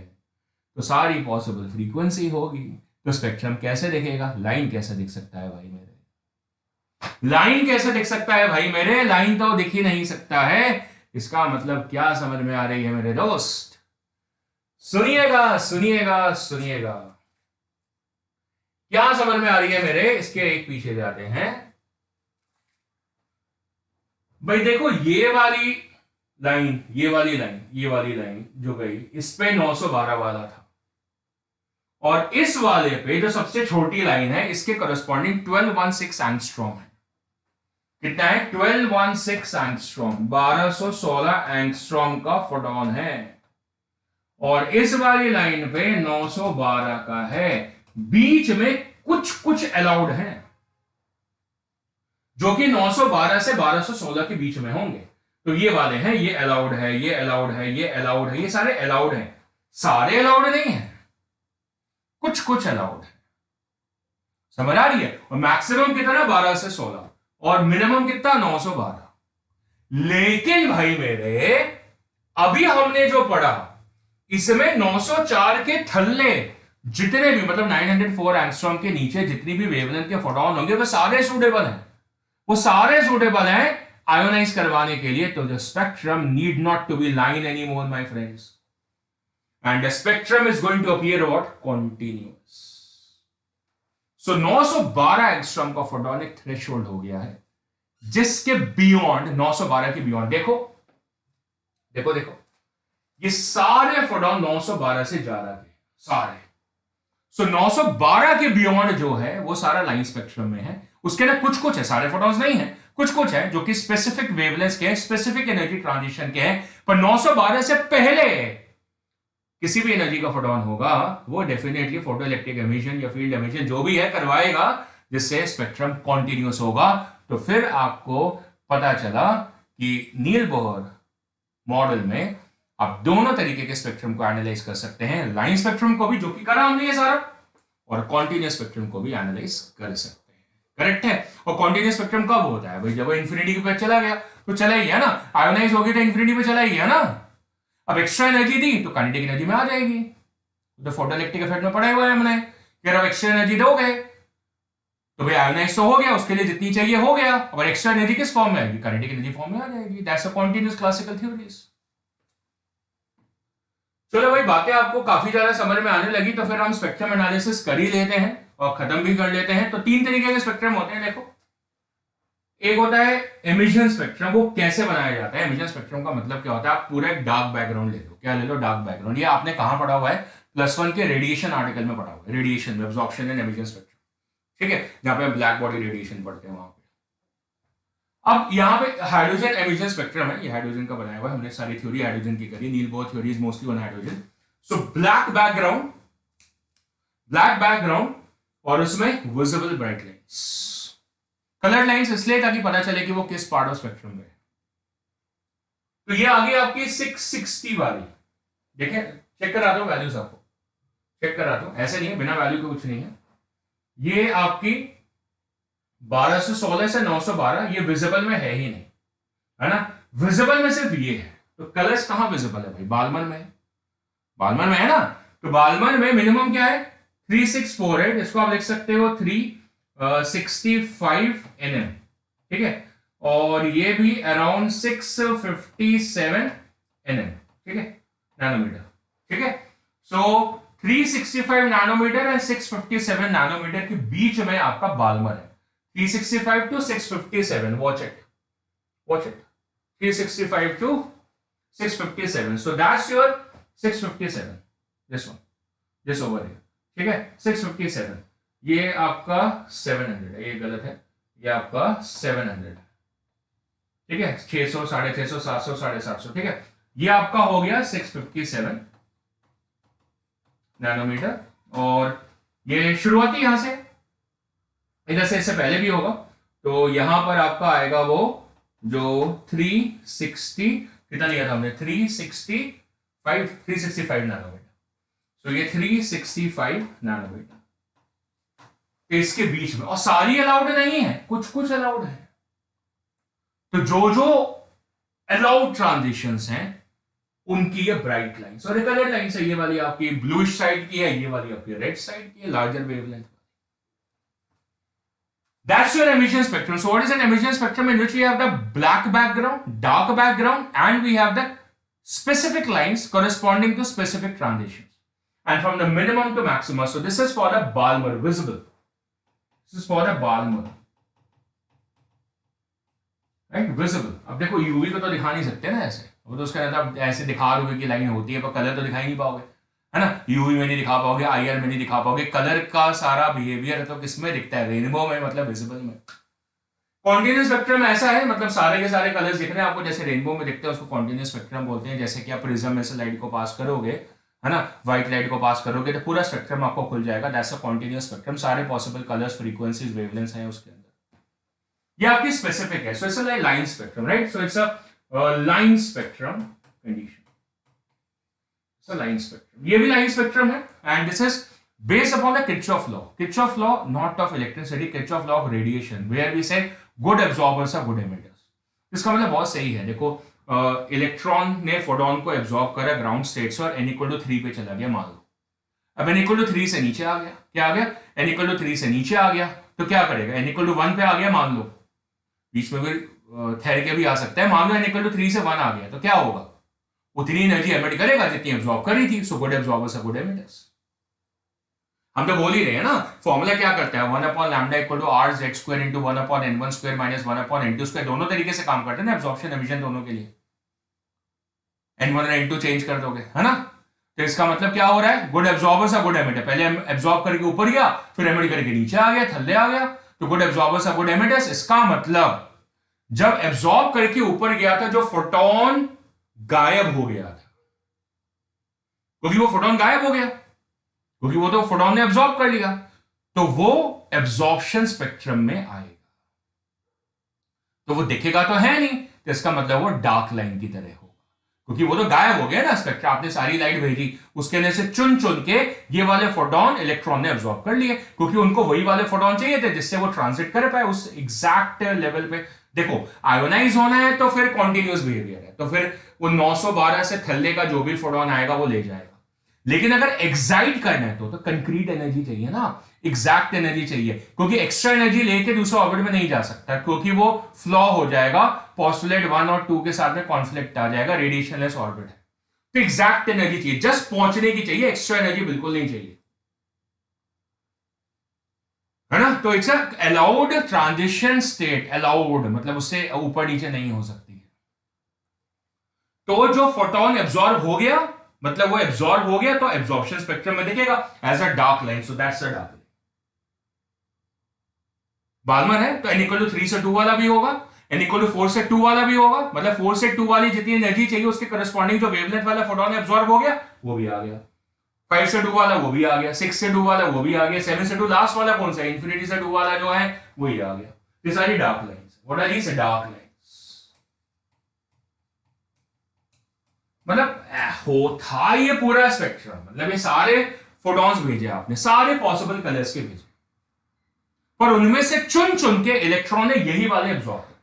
तो सारी पॉसिबल फ्रीक्वेंसी होगी। तो स्पेक्ट्रम कैसे दिखेगा, लाइन कैसे दिख सकता है भाई मेरे, लाइन कैसे दिख सकता है भाई मेरे, लाइन तो दिख ही नहीं सकता है। इसका मतलब क्या समझ में आ रही है मेरे दोस्त, सुनिएगा सुनिएगा सुनिएगा, क्या समझ में आ रही है मेरे, इसके एक पीछे जाते हैं भाई। देखो ये वाली लाइन, ये वाली लाइन, ये वाली लाइन जो गई इस पे 912 वाला था, और इस वाले पे जो सबसे छोटी लाइन है इसके करस्पॉन्डिंग 1216 एंगस्ट्रॉम है। कितना है, 1216 एंगस्ट्रॉम, 1216 एंगस्ट्रॉम का फोटोन है, और इस वाली लाइन पे 912 का है। बीच में कुछ कुछ अलाउड है जो कि 912 से 1216 के बीच में होंगे, तो ये वाले हैं, ये अलाउड है, ये अलाउड है, ये अलाउड है, ये सारे अलाउड हैं। सारे अलाउड नहीं है, कुछ कुछ अलाउड है, समझ आ रही है। और मैक्सिमम कितना, 12 से 16, और मिनिमम कितना, 912। लेकिन भाई मेरे अभी हमने जो पढ़ा इसमें 904 के थल्ले जितने भी, मतलब 904 एंगस्ट्रॉम के नीचे जितनी भी वेवलेंथ के फोटोन होंगे वो सारे सूटेबल हैं, वो सारे सूटेबल हैं आयोनाइज करवाने के लिए। तो the spectrum need not to be line any more my friends, and the spectrum is going to appear what, continuous. So 912 angstrom का फोटोनिक थ्रेशोल्ड हो गया है, जिसके बियॉन्ड 912 के बियॉन्ड, देखो देखो देखो, ये सारे फोटोन 912 से ज्यादा के सारे। सो 912 के बियॉन्ड जो है वो सारा लाइन स्पेक्ट्रम में है, उसके अंदर कुछ कुछ है, सारे फोटॉन्स नहीं है, कुछ कुछ है जो कि स्पेसिफिक वेवलेंथ के हैं, स्पेसिफिक एनर्जी ट्रांजिशन के हैं। पर 912 से पहले किसी भी एनर्जी का फोटोन होगा वो डेफिनेटली फोटो इलेक्ट्रिक एमिशन या फील्ड एमिशन जो भी है करवाएगा, जिससे स्पेक्ट्रम कॉन्टिन्यूअस होगा। तो फिर आपको पता चला कि नील बोहर मॉडल में आप दोनों तरीके के स्पेक्ट्रम को एनालाइज कर सकते हैं, लाइन स्पेक्ट्रम को भी जो कि करा हमने ये सारा, और कॉन्टिन्यूअस स्पेक्ट्रम को भी एनालाइज कर सकते हैं। करेक्ट है। और कॉन्टिन्यूअस स्पेक्ट्रम कब होता है भाई, जब वो इन्फिनिटी पे चला गया तो चला ही है ना, आयोनाइज हो गया तो इन्फिनिटी पे चला ही है ना। अब एक्स्ट्रा एनर्जी दी तो काइनेटिक एनर्जी में आ जाएगी, तो फोटोइलेक्ट्रिक इफेक्ट में पढ़ा हुआ है हमने, फिर अब एक्स्ट्रा एनर्जी दोगे तो भाई आयोनाइज तो हो गया, उसके लिए जितनी चाहिए हो गया, और एक्स्ट्रा एनर्जी किस फॉर्म में आएगी, काइनेटिक एनर्जी फॉर्म में आ जाएगी। That's a continuous classical theories. चलो भाई बातें आपको काफी ज्यादा समझ में आने लगी, तो फिर हम स्पेक्ट्रम एनालिसिस कर ही लेते हैं और खत्म भी कर लेते हैं। तो तीन तरीके के स्पेक्ट्रम होते हैं, देखो। एक होता है एमिशन स्पेक्ट्रम, वो कैसे बनाया जाता है। एमिशन स्पेक्ट्रम का मतलब क्या होता है, आप पूरा एक डार्क बैकग्राउंड ले लो, क्या ले लो, डार्क बैकग्राउंड। ये आपने कहां पढ़ा हुआ है, +1 के रेडिएशन आर्टिकल में पढ़ा हुआ है, रेडिएशन में एब्जॉर्प्शन एंड एमिशन स्पेक्ट्रम, ठीक है, जहां पे ब्लैक बॉडी रेडिएशन पढ़ते हैं वहां पे। अब यहाँ पे हाइड्रोजन एमिशन स्पेक्ट्रम है, ये हाइड्रोजन का बनाया हुआ है, हमने सारी थ्योरी हाइड्रोजन की करी, नील Bohr theory is mostly on hydrogen. So black background और उसमें visible bright lines, colour lines इसलिए ताकि पता चले कि वो किस पार्ट ऑफ स्पेक्ट्रम में है। तो ये आ गई आपकी 660 वाली, देखें चेक कराता हूं वैल्यूज, आपको चेक कराता हूं, ऐसे नहीं है बिना वैल्यू के कुछ नहीं है। ये आपकी 1216 से 912 ये विजिबल में है ही नहीं, है ना, विजिबल में सिर्फ ये है। तो कलर्स कहां विजिबल है भाई, बालमर में है, बालमर में है ना। तो बालमर में मिनिमम क्या है 3648, इसको आप लिख सकते हो 365 nm, ठीक है, और ये भी अराउंड 657 nm, ठीक है, नैनोमीटर, ठीक है। सो 365 नैनोमीटर एंड 657 नैनोमीटर के बीच में आपका बालमर है, 365 to 657, watch it 365 to 657, so that's your 657, this over here, ठीक है, 657, ये आपका 700 है, ये गलत है, ये आपका 700 है, ठीक है, 600, 650, 700, 750, ठीक है, ये आपका हो गया 657 नैनोमीटर। और ये शुरुआती यहां से, इधर से इससे पहले भी होगा, तो यहां पर आपका आएगा वो जो 360 कितना लिया था हमने, 365 नैनोमीटर, तो ये 365 नैनोमीटर इसके बीच में, और सारी अलाउड नहीं है, कुछ अलाउड है। तो जो अलाउड ट्रांजिशंस हैं उनकी ये ब्राइट लाइंस, और कलर लाइंस है, ये वाली आपकी ब्लूइश साइड की है, ये वाली आपकी रेड साइड की है, larger wavelength. That's your emission spectrum. So what is an emission spectrum in which we have the black background, dark background, and we have the specific lines corresponding to specific transitions. And from the minimum to maximum. So this is for the Balmer, visible. This is for the Balmer. Right? Visible. अब देखो UV को तो दिखा नहीं सकते ना ऐसे, वो तो उसका मतलब ऐसे दिखा दोगे कि लाइन होती है, पर कलर तो दिखाई नहीं पाओगे, है ना, यूवी में नहीं दिखा पाओगे, आईआर में नहीं दिखा पाओगे। कलर का सारा बिहेवियर तो किसमें दिखता है, रेनबो में, मतलब विजिबल में। कॉन्टिन्यूस स्पेक्ट्रम ऐसा है, मतलब सारे के सारे कलर्स दिख रहे हैं आपको, जैसे रेनबो में दिखते हैं उसको कॉन्टिन्यूस स्पेक्ट्रम बोलते हैं। जैसे कि आप प्रिज्म में से लाइट को पास करोगे, है ना, व्हाइट लाइट को पास करोगे तो पूरा स्पेक्ट्रम आपको खुल जाएगा, दैट्स अ कॉन्टिन्यूस स्पेक्ट्रम, सारे पॉसिबल कलर्स, फ्रीक्वेंसीज, वेवलेंथ्स हैं उसके अंदर। ये आपकी स्पेसिफिक है, so it's a line spectrum, right, so it's a line spectrum condition, line spectrum, ये भी लाइन स्पेक्ट्रम है, and this is based upon the Kirchhoff law not of electricity, Kirchhoff law of radiation, where we say good absorbers are good emitters. इसका मतलब बहुत सही है, देखो electron ने फोटोन को एब्जॉर्ब करा ग्राउंड स्टेट से, और n = 3 पे चला गया, मान लो। अब n = 3 से नीचे आ गया, क्या आ गया, n = 3 से नीचे आ गया, तो क्या करेगा, n = 1 पे आ गया, मान लो, बीच में भी ठहर के भी आ सकता है, मान लो n = 3 से 1 आ गया, तो क्या होगा, उतनी एनर्जी एमिट करेगा जितनी एब्जॉर्ब करी थी, so good absorbers are good emitters. हम तो बोल ही रहे हैं ना, फॉर्मूला क्या करता है, 1/λ = rz² × 1/n1² - 1/n2², दोनों तरीके से काम करते हैं ना, एब्जॉर्प्शन एमिशन दोनों के लिए, n1 और n2 चेंज कर दोगे, है ना। तो इसका मतलब क्या हो रहा है, good absorbers are good emitter, पहले एब्जॉर्ब करके ऊपर गया, फिर एमिट करके नीचे आ गया, थल्ले आ गया, तो good absorbers are good emitters. इसका मतलब जब एब्जॉर्ब करके ऊपर गया था, जो फोटोन गायब हो गया था, क्योंकि वो फोटोन गायब हो गया, क्योंकि वो तो फोटोन ने एब्जॉर्ब कर लिया, तो वो एब्जॉर्प्शन स्पेक्ट्रम में आएगा, तो वो दिखेगा तो है नहीं, तो इसका मतलब वो डार्क लाइन की तरह होगा, क्योंकि वो तो गायब हो गया ना स्पेक्ट्रम, आपने सारी लाइट भेजी, उसके अंदर से चुन चुन के ये वाले फोटोन इलेक्ट्रॉन ने एब्जॉर्ब कर लिए, क्योंकि उनको वही वाले फोटोन चाहिए थे जिससे वो ट्रांजिट कर पाए उस एग्जैक्ट लेवल पे। देखो आयोनाइज होना है तो फिर कॉन्टिन्यूस बिहेवियर है, तो फिर वो 912 से थल्ले का जो भी फोटोन आएगा वो ले जाएगा, लेकिन अगर एक्साइट करना है तो कंक्रीट एनर्जी चाहिए ना, एग्जैक्ट एनर्जी चाहिए, क्योंकि एक्स्ट्रा एनर्जी लेके दूसरे ऑर्बिट में नहीं जा सकता, क्योंकि वो फ्लॉ हो जाएगा, पोस्टुलेट 1 और 2 के साथ में कॉन्फ्लिक्ट आ जाएगा, रेडिएशनलेस ऑर्बिट है, तो एग्जैक्ट एनर्जी चाहिए, जस्ट पहुंचने की चाहिए, एक्स्ट्रा एनर्जी बिल्कुल नहीं चाहिए, है ना। तो it's allowed transition state, allowed मतलब उससे ऊपर नीचे नहीं हो सकती है। तो जो फोटोन एब्जॉर्ब हो गया, मतलब वो एब्जॉर्ब हो गया, तो एब्जॉर्प्शन स्पेक्ट्रम में दिखेगा as a dark line, so that's a dark line. Balmer है तो n = 3 से 2 वाला भी होगा, n इक्वल टू 4 से 2 वाला भी होगा, मतलब 4 से 2 वाली जितनी एनर्जी चाहिए उसके करस्पॉन्डिंग जो वेवलेंथ वाला फोटोन एब्जॉर्ब हो गया वो भी आ गया, 5 से 2 वाला वो भी आ गया, 6 से 2 वाला वो भी आ गया, 7 से 2 लास्ट वाला कौन सा है, इंफिनिटी से 2 वाला जो है वही आ गया। ये सारी dark lines, what are these dark lines, मतलब हो था ये पूरा स्पेक्ट्रम, मतलब ये सारे फोटॉन्स भेजे आपने, सारे पॉसिबल कलर्स के भेजे, पर उनमें से चुन चुन के इलेक्ट्रॉन ने यही वाले एब्जॉर्ब किए,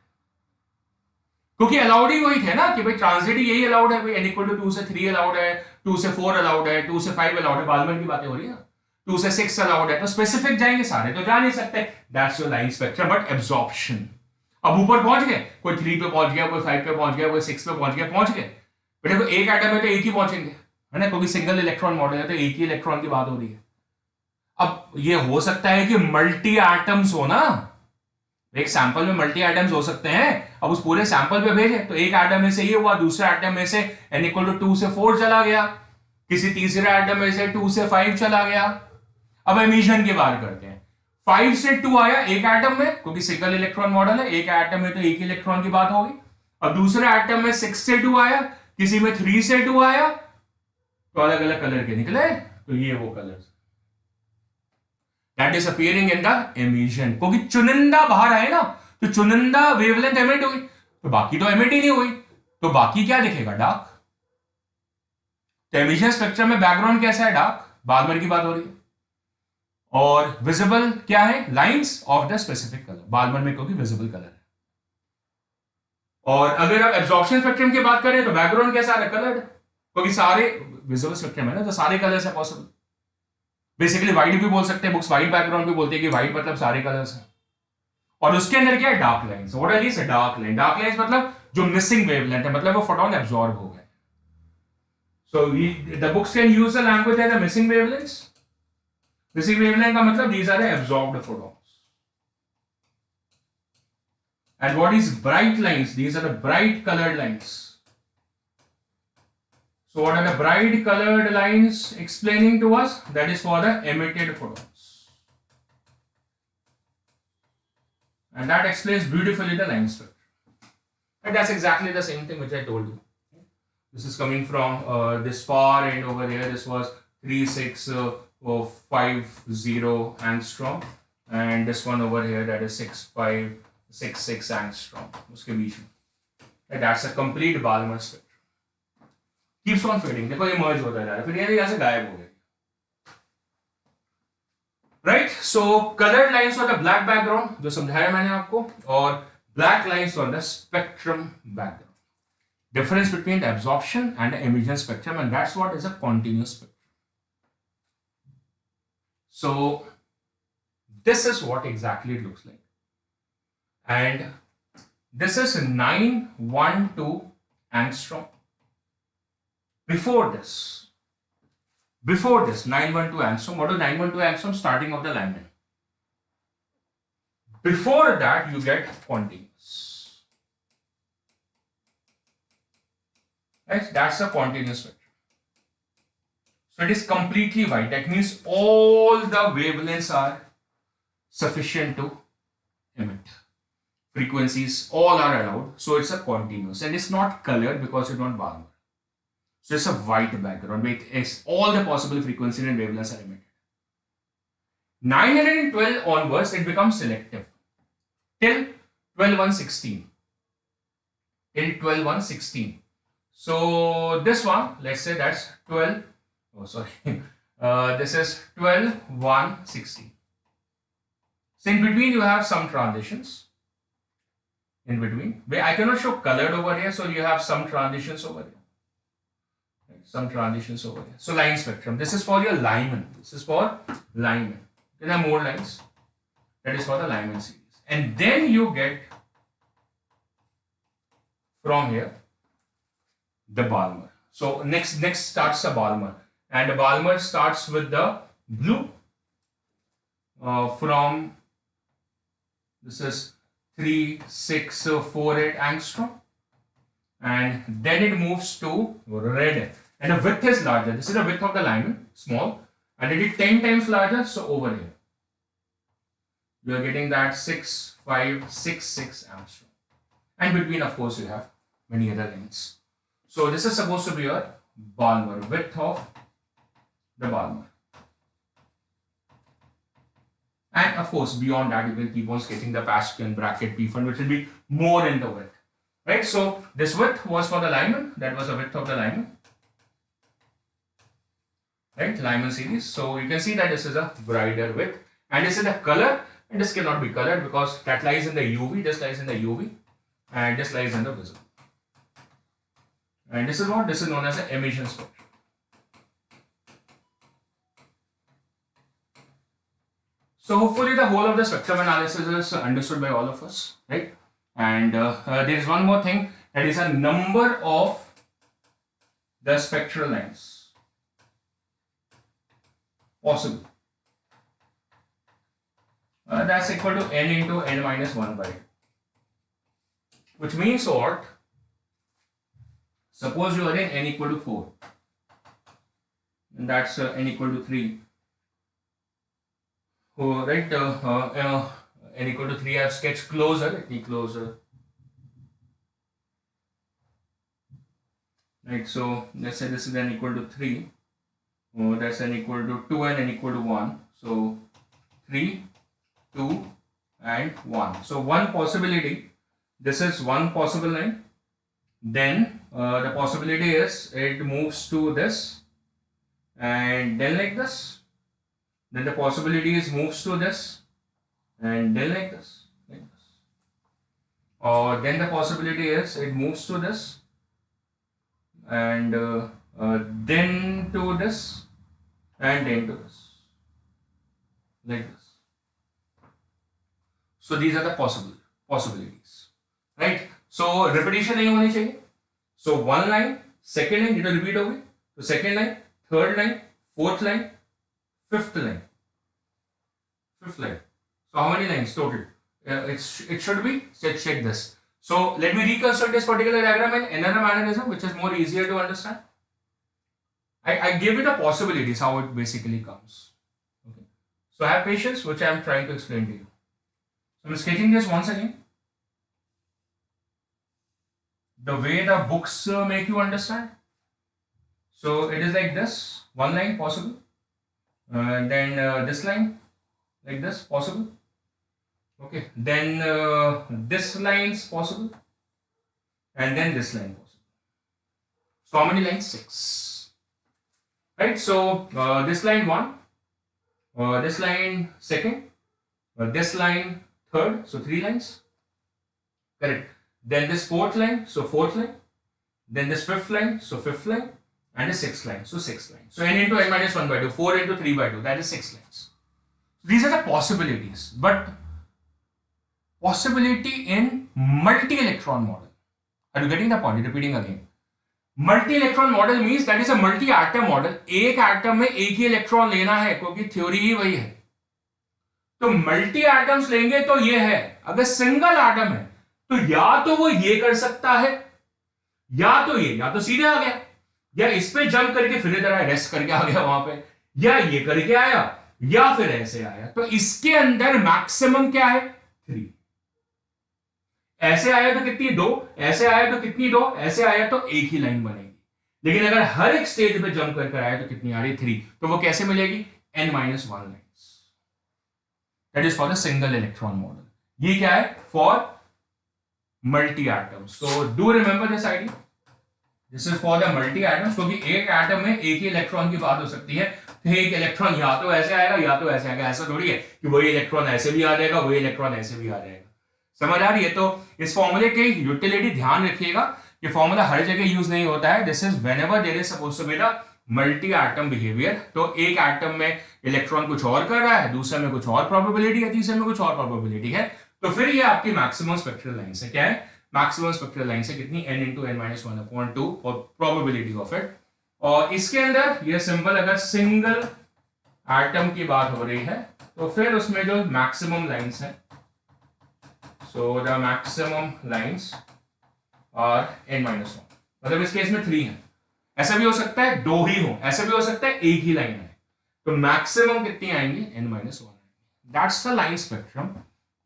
क्योंकि अलाउड ही वही थे ना कि भाई ट्रांजिट ही यही अलाउड है, भाई n इक्वल टू 2 से 3 अलाउड है, 2 से 4 अलाउड है, 2 से 5 अलाउड है, बालमन की बातें हो रही है ना, 2 से 6 अलाउड है, तो स्पेसिफिक जाएंगे सारे तो जा नहीं सकते, that's your line spectrum, but absorption अब ऊपर पहुंच गए, कोई 3 पे पहुंच गया, कोई 5 पे पहुंच गया, कोई 6 पे पहुंच गए, बेटे को एक एटम है तो एक ही पहुंचेंगे, है ना, क्योंकि सिंगल इलेक्ट्रॉन मॉडल है तो एक ही इलेक्ट्रॉन की बात हो रही है। अब ये हो सकता है कि मल्टी एटम्स हो ना, एक सैंपल में मल्टी एटम्स हो सकते हैं, अब उस पूरे सैंपल पे भेजे तो एक एटम में से ये हुआ, दूसरे एटम में से n इक्वल टू 2 से 4 चला गया, किसी तीसरे एटम में से 2 से 5 चला गया। अब एमिशन की बात करते हैं, 5 से 2 आया एक एटम में, क्योंकि सिंगल इलेक्ट्रॉन मॉडल है, एक एटम में तो एक ही इलेक्ट्रॉन की बात होगी। अब दूसरे एटम में 6 से 2 आया, किसी में 3 से 2 आया, तो अलग अलग कलर के निकले, तो ये वो colour that is appearing in the emission, क्योंकि चुनिंदा बाहर आए ना, तो चुनिंदा वेवलेंथ एमिट हुई, तो बाकी तो एमिट ही नहीं हुई, तो बाकी क्या दिखेगा, डार्क। तो एमिशन स्पेक्ट्रम में बैकग्राउंड कैसा है, डार्क, बालमर की बात हो रही है, और विजिबल क्या है, lines of the specific colour, Balmer में क्योंकि विजिबल कलर है। और अगर आप एब्जॉर्प्शन स्पेक्ट्रम की बात करें तो बैकग्राउंड कैसा है, कलर्ड, क्योंकि सारे विजिबल स्पेक्ट्रम है ना, तो सारे कलर्स है पॉसिबल, बेसिकली व्हाइट भी बोल सकते हैं, बुक्स व्हाइट बैकग्राउंड भी बोलते हैं कि व्हाइट मतलब सारे कलर्स हैं, और उसके अंदर क्या है, dark lines, what are these, dark line, dark lines मतलब जो मिसिंग वेवलेंथ है, मतलब वो फोटोन एब्जॉर्ब हो गए, so the books can use the language as the missing wavelengths, missing wavelength का मतलब these are absorbed photons, and what is bright lines, these are the bright colored lines. So what are the bright colored lines explaining to us, that is for the emitted photons, and that explains beautifully the line spectrum, and that's exactly the same thing which I told you. This is coming from this far end over here, this was 3650 angstrom, and this one over here that is 6566 angstrom, उसके बीच में, that's a complete Balmer spectrum, keeps on fading, देखो ये merge होता जा रहा है, फिर ये यहाँ से गायब हो गया, right? So colored lines on the black background जो समझाया मैंने आपको, और black lines on the spectrum background, difference between the absorption and the emission spectrum, and that's what is a continuous spectrum. So this is what exactly it looks like, and this is 912 angstrom. Before this 912 angstrom, what is 912 angstrom, starting of the alignment. Before that you get continuous, right? That's a continuous spectrum. So it is completely white, that means all the wavelengths are sufficient to emit, frequencies all are allowed, so it's a continuous, and it's not colored because it's not Balmer, so it's a white background with all the possible frequencies and wavelengths are emitted. 912 onwards it becomes selective till 12116, till 12116. So this one, let's say that's 12, oh sorry, this is 12116. So in between you have some transitions in between. I cannot show colored over here, so you have some transitions over here. Some transitions over here. So line spectrum. This is for your Lyman. This is for Lyman. There are more lines. That is for the Lyman series. And then you get from here the Balmer. So next starts the Balmer, and the Balmer starts with the blue from, this is 3648 angstrom, and then it moves to red, and the width is larger. This is the width of the Lyman, small, and it is 10 times larger. So over here you are getting that 6566 angstrom. and between, of course, you have many other lines. So this is supposed to be your Balmer, width of the Balmer. And of course, beyond that, you can keep on sketching the Pascal bracket P-fund, which will be more in the width, right? So this width was for the Lyman, that was the width of the Lyman, right? Lyman series. So you can see that this is a wider width, and this is the color, and this cannot be colored because that lies in the UV, this lies in the UV, and this lies in the visible. And this is what? This is known as the emission spectrum. So hopefully the whole of the spectrum analysis is understood by all of us, right? And there is one more thing, that is a number of the spectral lines possible. That's equal to n into n minus 1 by 2. Which means what? Suppose you are in n equal to 4. And that's n equal to 3. Oh, right, n equal to 3, I have sketched closer, let me closer. Right, so let's say this is n equal to 3. Oh, that's n equal to 2 and n equal to 1. So 3, 2 and 1. So one possibility, this is one possible line. Then the possibility is it moves to this and then like this. Then the possibility is moves to this and then like this, or then the possibility is it moves to this and then to this and then to this, like this. So these are the possibilities, right? So repetition नहीं होनी चाहिए. So one line, second line, it will repeat होगी. So second line, third line, fourth line, fifth line. So how many lines total? It should be, let's check this. So let me reconstruct this particular diagram in another mannerism, which is more easier to understand. I give it a possibilities, how it basically comes. Okay. So have patience, which I am trying to explain to you. So I'm sketching this once again. The way the books make you understand. So it is like this, one line possible, then this line, like this possible, okay, then this line is possible, and then this line possible. So how many lines? 6, right? So this line 1, this line 2nd, this line 3rd, so 3 lines, correct. Then this 4th line, so 4th line, then this 5th line, so 5th line, and the 6th line, so 6th line. So n into n minus 1 by 2, 4 into 3 by 2, that is 6 lines. These are the possibilities, but possibility in multi-electron model. Are you getting the point? Repeating again. Multi-electron model means that is a multi-atom model. एक atom में एक ही electron लेना है, क्योंकि theory ही वही है. तो multi atoms लेंगे तो ये है. अगर सिंगल एटम है तो या तो वो ये कर सकता है, या तो ये, या तो सीधे आ गया, या इस पे जंप करके फिर इधर रेस्ट करके आ गया वहां पे, या ये करके आया, या फिर ऐसे आया. तो इसके अंदर मैक्सिमम क्या है? 3. ऐसे आया तो कितनी? 2. ऐसे आया तो कितनी? 2. ऐसे आया तो एक ही लाइन बनेगी. लेकिन अगर हर एक स्टेज पे जंप करके आया तो कितनी आ रही? 3. तो वो कैसे मिलेगी? n-1 lines. That is for the single electron model. ये क्या है? For multi atoms. So do remember this idea. This is for the multi atoms, क्योंकि एक एटम में एक ही इलेक्ट्रॉन की बात हो सकती है. एक इलेक्ट्रॉन या तो ऐसे आएगा या तो ऐसे आएगा. ऐसा थोड़ी है कि वही इलेक्ट्रॉन ऐसे भी आ जाएगा, वही इलेक्ट्रॉन ऐसे भी आ जाएगा. समझ आ रही है? तो इस फॉर्मूले की यूटिलिटी ध्यान रखिएगा कि फॉर्मूला हर जगह यूज नहीं होता है. This is whenever there is supposed to be the multi atom behaviour. तो एक एटम में इलेक्ट्रॉन कुछ और कर रहा है, दूसरे में कुछ और प्रोबेबिलिटी है, तीसरे में कुछ और प्रोबेबिलिटी है, तो फिर ये आपकी मैक्सिमम स्पेक्ट्रल लाइन है. क्या है? मैक्सिमम स्पेक्ट्रल लाइन से कितनी? n into n-1/2 और प्रोबेबिलिटी ऑफ इट. और इसके अंदर ये सिंपल अगर सिंगल एटम की बात हो रही है तो फिर उसमें जो मैक्सिमम लाइंस है, so the maximum lines are n-1. मतलब इस केस में 3 है. ऐसा भी हो सकता है 2 ही हो, ऐसा भी हो सकता है एक ही लाइन है. तो मैक्सिमम कितनी आएंगी? n-1. That's the line spectrum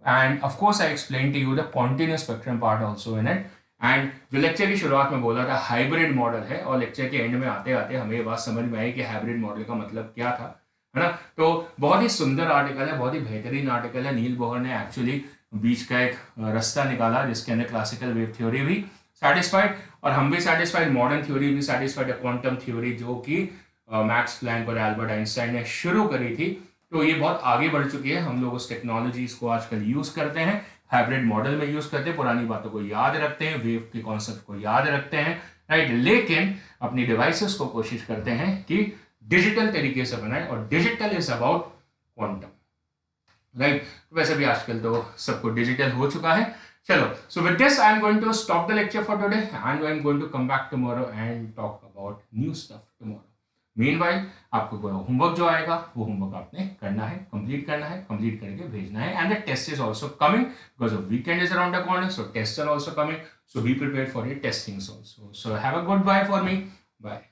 and of course I explain to you the continuous spectrum part also in it. एंड जो लेक्चर की शुरुआत में बोला था हाइब्रिड मॉडल है, और लेक्चर के एंड में आते आते हमें ये बात समझ में आई कि हाइब्रिड मॉडल का मतलब क्या था, है ना। तो बहुत ही सुंदर आर्टिकल है, बहुत ही बेहतरीन आर्टिकल है। नील बोहर ने एक्चुअली बीच का एक रास्ता निकाला जिसके अंदर क्लासिकल वेव थ्योरी भी सेटिस्फाइड, और हम भी सेटिस्फाइड, मॉडर्न थ्योरी भी सेटिस्फाइड, क्वांटम थ्योरी जो कि मैक्स प्लैंक और एल्बर्ट आइंस्टाइन ने शुरू करी थी। तो ये बहुत आगे बढ़ चुकी है, हम लोग उस टेक्नोलॉजीज को आजकल यूज करते हैं, हाइब्रिड मॉडल में यूज करते हैं, पुरानी बातों को याद रखते हैं, वेव के कॉन्सेप्ट को याद रखते हैं, राइट। लेकिन अपनी डिवाइसेस को कोशिश करते हैं कि डिजिटल तरीके से बनाए, और digital is about quantum, right. वैसे भी आजकल तो सब कुछ डिजिटल हो चुका है। चलो, so with this I am going to stop the lecture for today and I am going to come back tomorrow and talk about new stuff tomorrow. Meanwhile आपको कोई होमवर्क जो आएगा वो होमवर्क आपने करना है, कंप्लीट करना है, कंप्लीट करके भेजना है। And the test is also coming because of weekend is around the corner, so test are also coming, so be prepared for your testings also. So have a good bye for me. Bye.